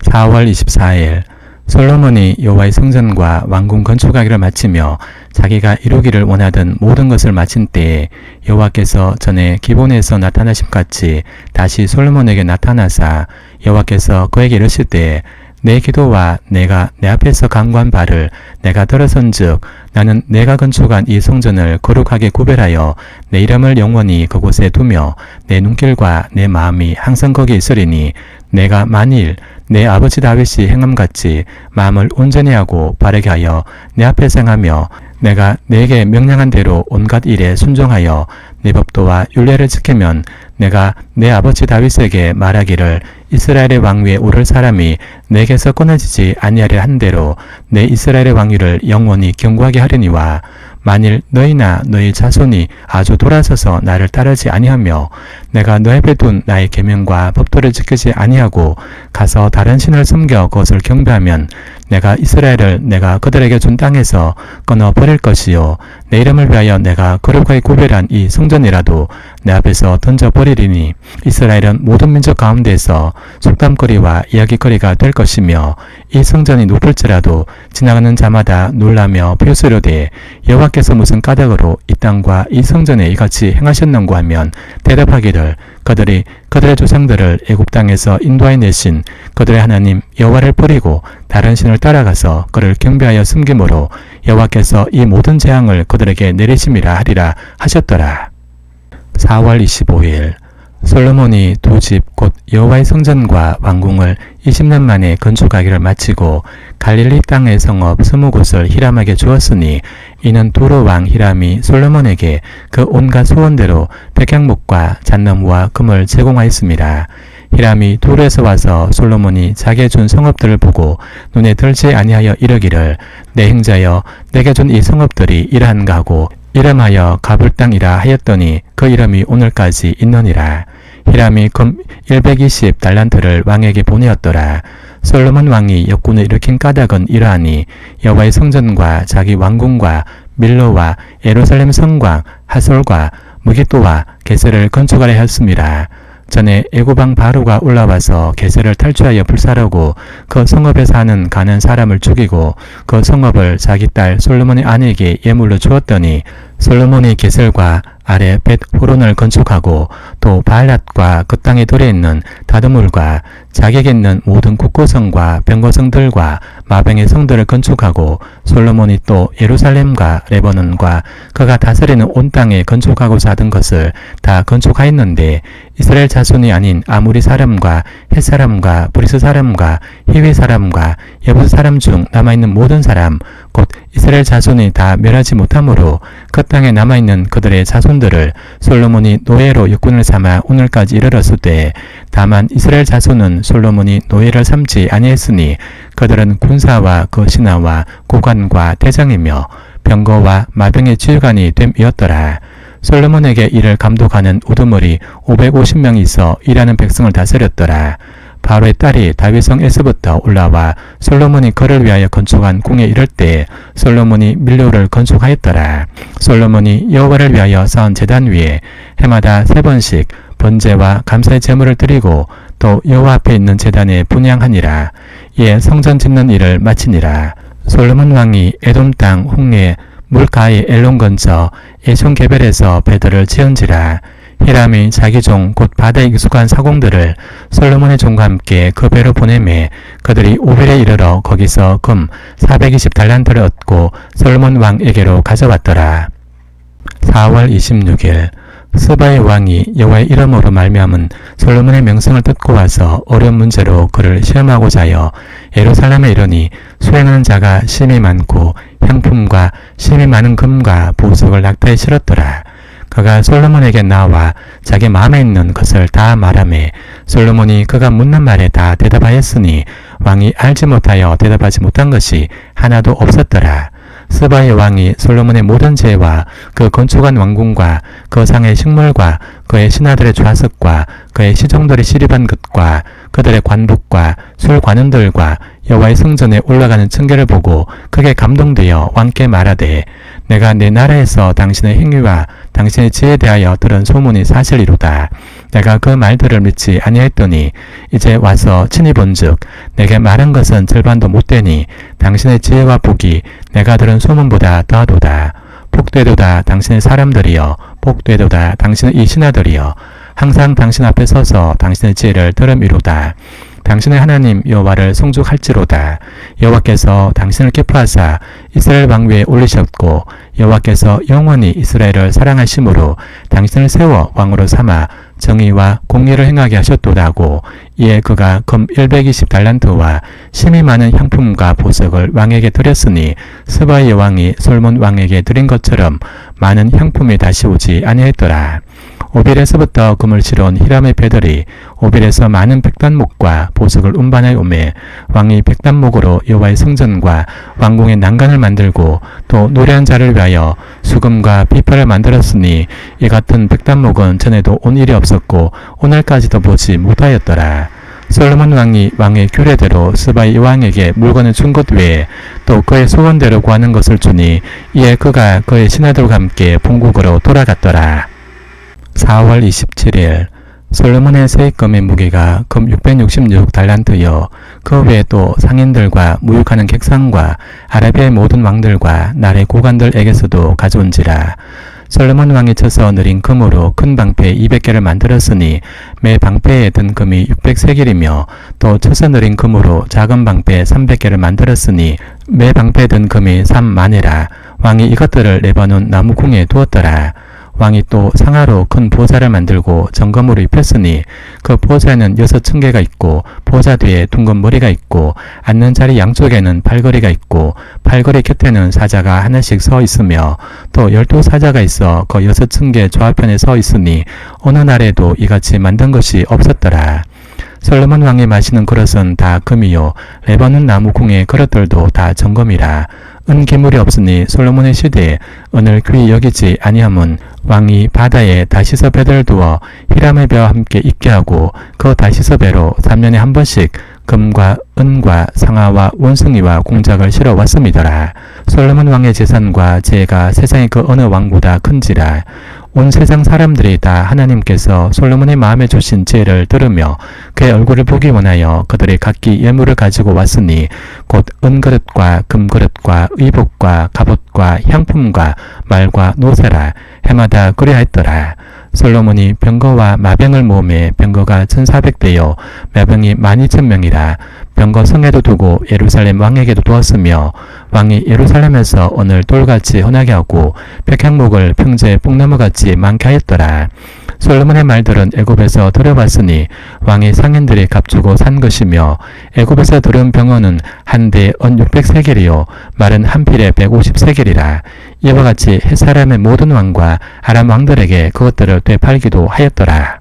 4월 24일 솔로몬이 여호와의 성전과 왕궁 건축하기를 마치며 자기가 이루기를 원하던 모든 것을 마친 때에 여호와께서 전에 기본에서 나타나심 같이 다시 솔로몬에게 나타나사 여호와께서 그에게 이르시되 내 기도와 내가 내 앞에서 간구한 바를 내가 들었은즉 나는 내가 건축한 이 성전을 거룩하게 구별하여 내 이름을 영원히 그곳에 두며 내 눈길과 내 마음이 항상 거기에 있으리니 내가 만일 내 아버지 다윗이 행함같이 마음을 온전히 하고 바르게 하여 내 앞에서 행하며 내가 내게 명령한 대로 온갖 일에 순종하여 내 법도와 율례를 지키면 내가 내 아버지 다윗에게 말하기를 이스라엘의 왕 위에 오를 사람이 내게서 끊어지지 아니하려 한 대로 내 이스라엘의 왕위를 영원히 견고하게 하려니와 만일 너희나 너희 자손이 아주 돌아서서 나를 따르지 아니하며 내가 너희 앞에 둔 나의 계명과 법도를 지키지 아니하고 가서 다른 신을 섬겨 그것을 경배하면 내가 이스라엘을 내가 그들에게 준 땅에서 끊어 버릴 것이요 내 이름을 위하여 내가 거룩하게 구별한 이 성전이라도 내 앞에서 던져 버리리니 이스라엘은 모든 민족 가운데서 속담거리와 이야기거리가 될 것이며 이 성전이 높을지라도 지나가는 자마다 놀라며 비웃으려되 여호와께서 무슨 까닭으로 이 땅과 이 성전에 이같이 행하셨는고 하면 대답하기를 그들이 그들의 조상들을 애굽 땅에서 인도하여 내신 그들의 하나님 여호와를 버리고 다른 신을 따라가서 그를 경배하여 숨김으로 여호와께서 이 모든 재앙을 그들에게 내리심이라 하리라 하셨더라. 4월 25일 솔로몬이 두 집 곧 여호와의 성전과 왕궁을 20년 만에 건축하기를 마치고 갈릴리 땅의 성읍 20곳을 히람에게 주었으니 이는 두로 왕 히람이 솔로몬에게 그 온갖 소원대로 백향목과 잣나무와 금을 제공하였습니다. 히람이 두로에서 와서 솔로몬이 자기의 준 성읍들을 보고 눈에 들지 아니하여 이르기를 내 형제여 내게 준 이 성읍들이 이러한가 하고 이름하여 가불 땅이라 하였더니 그 이름이 오늘까지 있느니라. 히람이 금 120달란트를 왕에게 보내었더라. 솔로몬 왕이 역군을 일으킨 까닭은 이러하니 여호와의 성전과 자기 왕궁과 밀로와 예루살렘 성곽 하솔과 무기또와 게셀을 건축하려 했습니다. 전에 애고방 바로가 올라와서 게셀을 탈취하여 불살하고 그 성읍에 사는 가는 사람을 죽이고 그 성읍을 자기 딸 솔로몬의 아내에게 예물로 주었더니 솔로몬이 게셀과 아래 벳 호론을 건축하고 또 바알랏과 그 땅에 들어있는 다드물과 자기에게 있는 모든 국고성과 병거성들과 마병의 성들을 건축하고 솔로몬이 또 예루살렘과 레바논과 그가 다스리는 온 땅에 건축하고자 하던 것을 다 건축하였는데 이스라엘 자손이 아닌 아무리 사람과 헷 사람과 브리스 사람과 히위 사람과 여부스 사람 중 남아있는 모든 사람 곧 이스라엘 자손이 다 멸하지 못하므로 그 땅에 남아있는 그들의 자손들을 솔로몬이 노예로 육군을 삼아 오늘까지 이르렀을 때 다만 이스라엘 자손은 솔로몬이 노예를 삼지 아니했으니 그들은 군사와 그 신하와 고관과 대장이며 병거와 마병의 지휘관이 됨이었더라. 솔로몬에게 이를 감독하는 우두머리 550명이 있어 일하는 백성을 다스렸더라. 바로의 딸이 다윗성에서부터 올라와 솔로몬이 그를 위하여 건축한 궁에 이를 때 솔로몬이 밀로를 건축하였더라. 솔로몬이 여호와를 위하여 쌓은 제단 위에 해마다 3번씩 번제와 감사의 제물을 드리고 또 여호와 앞에 있는 제단에 분향하니라. 이에 성전 짓는 일을 마치니라. 솔로몬 왕이 에돔 땅 홍해 물가의 엘론 근처 에손게벨에서 배들을 지은지라. 히람이 자기 종 곧 바다에 익숙한 사공들을 솔로몬의 종과 함께 그 배로 보내매 그들이 오벨에 이르러 거기서 금 420달란트를 얻고 솔로몬 왕에게로 가져왔더라. 4월 26일 스바의 왕이 여호와의 이름으로 말미암은 솔로몬의 명성을 듣고 와서 어려운 문제로 그를 시험하고자 하여 예루살렘에 이르니 수행하는 자가 심히 많고 향품과 심히 많은 금과 보석을 낙타에 실었더라. 그가 솔로몬에게 나와 자기 마음에 있는 것을 다 말하매 솔로몬이 그가 묻는 말에 다 대답하였으니 왕이 알지 못하여 대답하지 못한 것이 하나도 없었더라. 스바의 왕이 솔로몬의 모든 재와 그 건축한 왕궁과 그 상의 식물과 그의 신하들의 좌석과 그의 시종들이 시립한 것과 그들의 관복과 술관원들과 여호와의 성전에 올라가는 층계를 보고 크게 감동되어 왕께 말하되 내가 내 나라에서 당신의 행위와 당신의 지혜에 대하여 들은 소문이 사실이로다. 내가 그 말들을 믿지 아니하였더니 이제 와서 친히 본즉 내게 말한 것은 절반도 못되니 당신의 지혜와 복이 내가 들은 소문보다 더하도다. 복되도다 당신의 사람들이여, 복되도다 당신의 이 신하들이여, 항상 당신 앞에 서서 당신의 지혜를 들음이로다. 당신의 하나님 여호와를 송축할지로다. 여호와께서 당신을 기뻐하사 이스라엘 왕 위에 올리셨고 여호와께서 영원히 이스라엘을 사랑하심으로 당신을 세워 왕으로 삼아 정의와 공의를 행하게 하셨도다고. 이에 그가 금 120달란트와 심히 많은 향품과 보석을 왕에게 드렸으니 스바의 왕이 솔몬 왕에게 드린 것처럼 많은 향품이 다시 오지 아니했더라. 오빌에서부터 금을 실어온 히람의 배들이 오빌에서 많은 백단목과 보석을 운반하여 오매 왕이 백단목으로 여호와의 성전과 왕궁의 난간을 만들고 또 노래한 자를 위하여 수금과 비파를 만들었으니 이 같은 백단목은 전에도 온 일이 없었고 오늘까지도 보지 못하였더라. 솔로몬 왕이 왕의 규례대로 스바이 왕에게 물건을 준 것 외에 또 그의 소원대로 구하는 것을 주니 이에 그가 그의 신하들과 함께 본국으로 돌아갔더라. 4월 27일 솔로몬의 세입금의 무게가 금 666달란트여 그 외에 또 상인들과 무역하는 객상과 아라비아의 모든 왕들과 나라의 고관들에게서도 가져온지라. 솔로몬 왕이 쳐서 느린 금으로 큰 방패 200개를 만들었으니 매 방패에 든 금이 600세겔이며 또 쳐서 느린 금으로 작은 방패 300개를 만들었으니 매 방패에 든 금이 3만이라. 왕이 이것들을 레바논 나무궁에 두었더라. 왕이 또 상하로 큰 보좌를 만들고 정금으로 입혔으니 그 보좌에는 6층계가 있고 보좌 뒤에 둥근 머리가 있고 앉는 자리 양쪽에는 팔걸이가 있고 팔걸이 곁에는 사자가 하나씩 서 있으며 또 12사자가 있어 그 6층계 좌편에 서 있으니 어느 날에도 이같이 만든 것이 없었더라. 솔로몬 왕이 마시는 그릇은 다 금이요 레바논 나무 궁의 그릇들도 다 정금이라. 은 기물이 없으니 솔로몬의 시대에 은을 귀히 여기지 아니함은 왕이 바다에 다시서 배들을 두어 히람의 배와 함께 있게 하고 그 다시서 배로 3년에 한 번씩 금과 은과 상아와 원숭이와 공작을 실어 왔음이더라. 솔로몬 왕의 재산과 지혜가 세상의 그 어느 왕보다 큰지라. 온 세상 사람들이 다 하나님께서 솔로몬의 마음에 주신 지혜를 들으며 그의 얼굴을 보기 원하여 그들이 각기 예물을 가지고 왔으니 곧 은그릇과 금그릇과 의복과 갑옷과 향품과 말과 노새라. 해마다 그리하였더라. 솔로몬이 병거와 마병을 모으매 병거가 1400대요 마병이 12000명이라. 병거 성에도 두고 예루살렘 왕에게도 두었으며 왕이 예루살렘에서 오늘 돌같이 흔하게 하고 백향목을 평지에 뽕나무같이 많게 하였더라. 솔로몬의 말들은 애굽에서 들여봤으니 왕이 상인들이 값주고 산 것이며 애굽에서 들여온 병어는 한 대에 은 600세겔이요 말은 한 필에 150세겔이라. 이와 같이 햇사람의 모든 왕과 아람 왕들에게 그것들을 되팔기도 하였더라.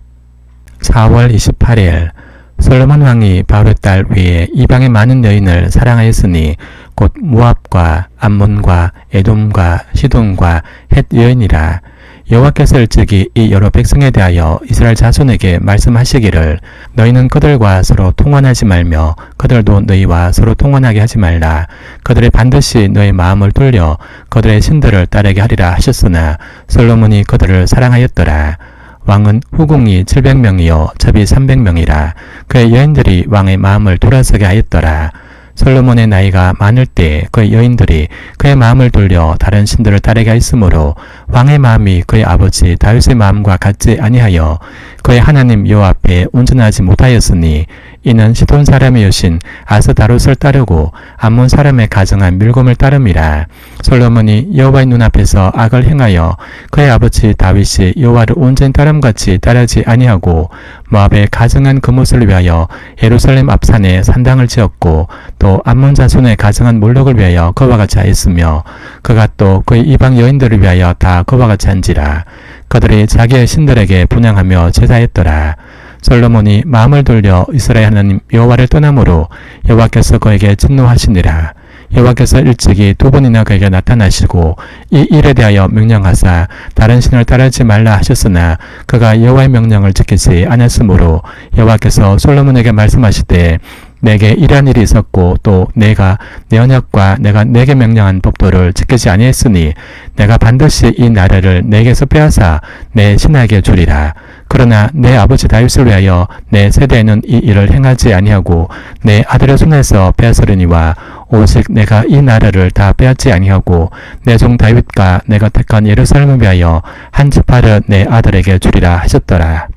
4월 28일 솔로몬 왕이 바울의 딸 위에 이방의 많은 여인을 사랑하였으니 곧 모압과 암몬과 에돔과 시돈과 헷 여인이라. 여호와께서 일찍이 이 여러 백성에 대하여 이스라엘 자손에게 말씀하시기를 너희는 그들과 서로 통혼하지 말며 그들도 너희와 서로 통혼하게 하지 말라. 그들이 반드시 너의 마음을 돌려 그들의 신들을 따르게 하리라 하셨으나 솔로몬이 그들을 사랑하였더라. 왕은 후궁이 700명이요 첩이 300명이라. 그의 여인들이 왕의 마음을 돌아서게 하였더라. 솔로몬의 나이가 많을 때 그의 여인들이 그의 마음을 돌려 다른 신들을 따르게 하였으므로 왕의 마음이 그의 아버지 다윗의 마음과 같지 아니하여 그의 하나님 여호와 앞에 온전하지 못하였으니 이는 시돈 사람의 여신 아스다롯을 따르고 암몬 사람의 가정한 밀곰을 따름이라. 솔로몬이 여호와의 눈앞에서 악을 행하여 그의 아버지 다윗이 여호와를 온전히 따름같이 따르지 아니하고 모압의 가정한 그못을 위하여 예루살렘 앞산에 산당을 지었고 또 암몬 자손의 가정한 몰록을 위하여 그와 같이 하였으며 그가 또 그의 이방 여인들을 위하여 다 그와 같이 한지라. 그들이 자기의 신들에게 분향하며 제사했더라. 솔로몬이 마음을 돌려 이스라엘 하나님 여호와를 떠남으로 여호와께서 그에게 진노하시니라. 여호와께서 일찍이 2번이나 그에게 나타나시고 이 일에 대하여 명령하사 다른 신을 따르지 말라 하셨으나 그가 여호와의 명령을 지키지 않았으므로 여호와께서 솔로몬에게 말씀하시되 내게 이러한 일이 있었고 또 내가 내 언약과 내가 내게 명령한 법도를 지키지 아니했으니 내가 반드시 이 나라를 내게서 빼앗아 내 신하에게 주리라. 그러나 내 아버지 다윗을 위하여 내 세대에는 이 일을 행하지 아니하고 내 아들의 손에서 빼앗으려니와 오직 내가 이 나라를 다 빼앗지 아니하고 내 종 다윗과 내가 택한 예루살렘을 위하여 한 지파를 내 아들에게 주리라 하셨더라.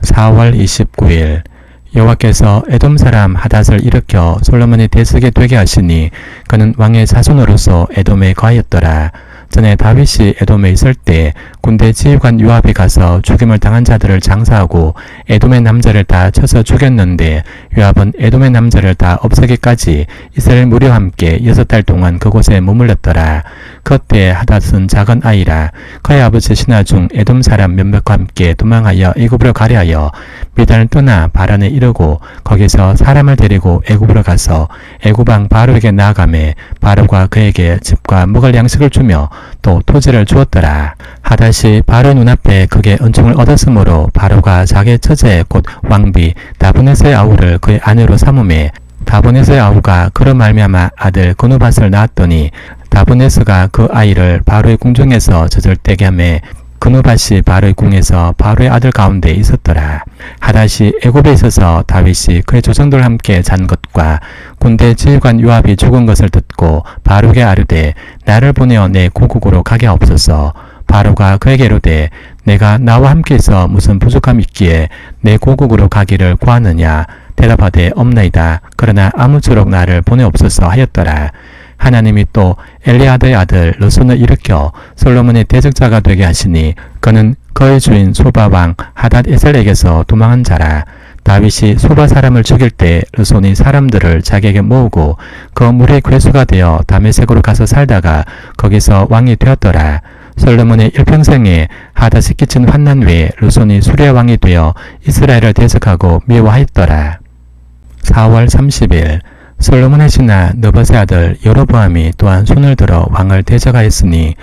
4월 29일 여호와께서 에돔 사람 하닷을 일으켜 솔로몬이 대적이 되게 하시니 그는 왕의 자손으로서 에돔에 거하였더라. 전에 다윗이 에돔에 있을 때 군대 지휘관 요압이 가서 죽임을 당한 자들을 장사하고 에돔의 남자를 다 쳐서 죽였는데 요압은 에돔의 남자를 다 없애기까지 이스라엘 무리와 함께 6달 동안 그곳에 머물렀더라. 그때 하닷은 작은 아이라 그의 아버지 신하 중 에돔 사람 몇몇과 함께 도망하여 애굽으로 가려 하여 미단을 떠나 바란에 이르고 거기서 사람을 데리고 애굽으로 가서 애굽 왕 바로에게 나아가매 바로가 그에게 집과 먹을 양식을 주며 또 토지를 주었더라. 하닷이 바로 눈앞에 크게 은총을 얻었으므로 바로가 자기의 처제 곧 왕비 다보넷의 아우를 그의 아내로 삼음에 다보넷의 아우가 그로 말미암아 아들 그누밧을 낳았더니 다보넷가 그 아이를 바로의 궁중에서 젖을떼게 하매 그누밧이 바로의 궁에서 바로의 아들 가운데 있었더라. 하닷이 애굽에 있어서 다윗이 그의 조상들과 함께 잔 것과 군대 지휘관 요압이 죽은 것을 듣고 바로에게 아뢰되 나를 보내어 내 고국으로 가게 하옵소서. 바로가 그에게 이르되 내가 나와 함께 있어 무슨 부족함이 있기에 내 고국으로 가기를 구하느냐. 대답하되 없나이다. 그러나 아무쪼록 나를 보내옵소서 하였더라. 하나님이 또 엘리아드의 아들 르손을 일으켜 솔로몬의 대적자가 되게 하시니 그는 그의 주인 소바 왕 하닷 에셀에게서 도망한 자라. 다윗이 소바 사람을 죽일 때 르손이 사람들을 자기에게 모으고 그 물의 괴수가 되어 다메섹으로 가서 살다가 거기서 왕이 되었더라. 솔로몬의 일평생에 하닷이 끼친 환난 외에 르손이 수리아 왕이 되어 이스라엘을 대적하고 미워하였더라. 4월 30일 솔로몬의 신하 느밧의 아들 여로보암이 또한 손을 들어 왕을 대적하였으니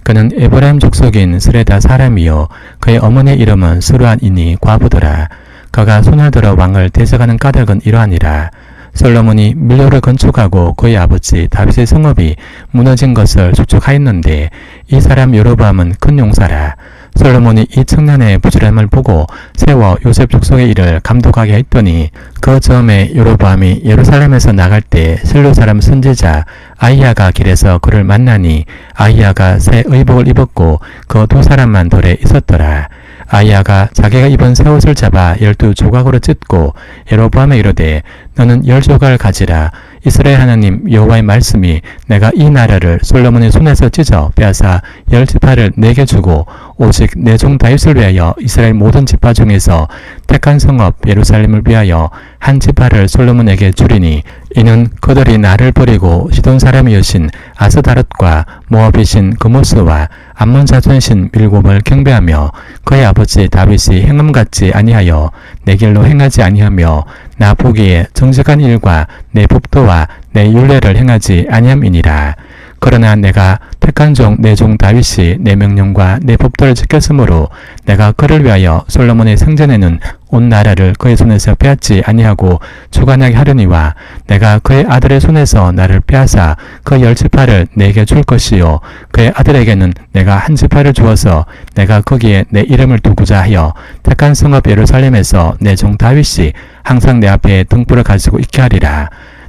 그는 에브라임 족속인 스레다 사람이요 그의 어머니의 이름은 스루안이니 과부더라. 그가 손을 들어 왕을 대적하는 까닭은 이러하니라. 솔로몬이 밀로를 건축하고 그의 아버지 다윗의 성읍이 무너진 것을 추측하였는데 이 사람 여로보암은 큰 용사라. 솔로몬이 이 청년의 부지런함을 보고 세워 요셉 족속의 일을 감독하게 했더니 그 즈음에 여로보암이 예루살렘에서 나갈 때 실로 사람 선지자 아히야가 길에서 그를 만나니 아히야가 새 의복을 입었고 그 두 사람만 덜에 있었더라. 아히야가 자기가 입은 새 옷을 잡아 12조각으로 찢고 여로보암에 이르되 너는 10조각을 가지라. 이스라엘 하나님 여호와의 말씀이 내가 이 나라를 솔로몬의 손에서 찢어 빼앗아 10지파를 내게 주고 오직 내 종 다윗을 위하여 이스라엘 모든 지파 중에서 택한 성읍 예루살렘을 위하여 한 지파를 솔로몬에게 주리니 이는 그들이 나를 버리고 시돈 사람이여신 아스다롯과 모압이신 그모스와 암몬 자손이신 밀곰을 경배하며 그의 아버지 다윗이 행함같지 아니하여 내 길로 행하지 아니하며 나 보기에 정직한 일과 내 법도와 내 율례를 행하지 아니함이니라. 그러나 내가 택한 종 내 종 다윗이 내 명령과 내 법도를 지켰으므로 내가 그를 위하여 솔로몬의 생전에는 온 나라를 그의 손에서 빼앗지 아니하고 주관하게 하려니와 내가 그의 아들의 손에서 나를 빼앗아 그 10지파를 내게 줄 것이요 그의 아들에게는 내가 한 지파를 주어서 내가 거기에 내 이름을 두고자 하여 택한 성읍 예루살렘에서 내 종 다윗이 항상 내 앞에 등불을 가지고 있게 하리라.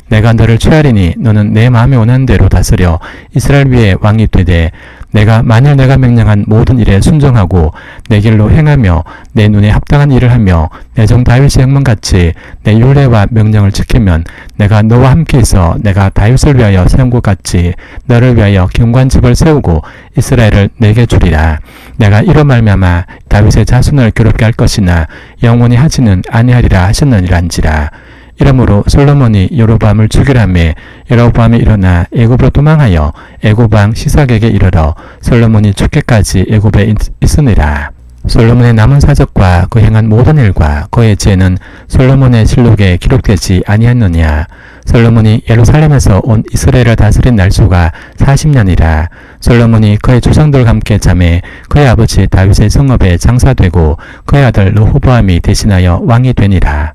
내가 너를 취하리니 너는 내 마음에 원하는 대로 다스려 이스라엘 위에 왕이 되되 내가 만일 내가 명령한 모든 일에 순종하고 내 길로 행하며 내 눈에 합당한 일을 하며 내 종 다윗의 행문같이 내 율례와 명령을 지키면 내가 너와 함께 있어 내가 다윗을 위하여 세운 것 같이 너를 위하여 견고한 집을 세우고 이스라엘을 내게 주리라. 내가 이로 말미암아 다윗의 자손을 괴롭게 할 것이나 영원히 하지는 아니하리라 하셨느니란지라. 이러므로 솔로몬이 여로보암을 죽이라매 여로보암이 일어나 애굽으로 도망하여 애굽 왕 시삭에게 이르러 솔로몬이 죽기까지 애굽에 있으니라. 솔로몬의 남은 사적과 그 행한 모든 일과 그의 죄는 솔로몬의 실록에 기록되지 아니하느냐. 솔로몬이 예루살렘에서 온 이스라엘을 다스린 날수가 40년이라. 솔로몬이 그의 조상들과 함께 잠에 그의 아버지 다윗의 성읍에 장사되고 그의 아들 르호보암이 대신하여 왕이 되니라.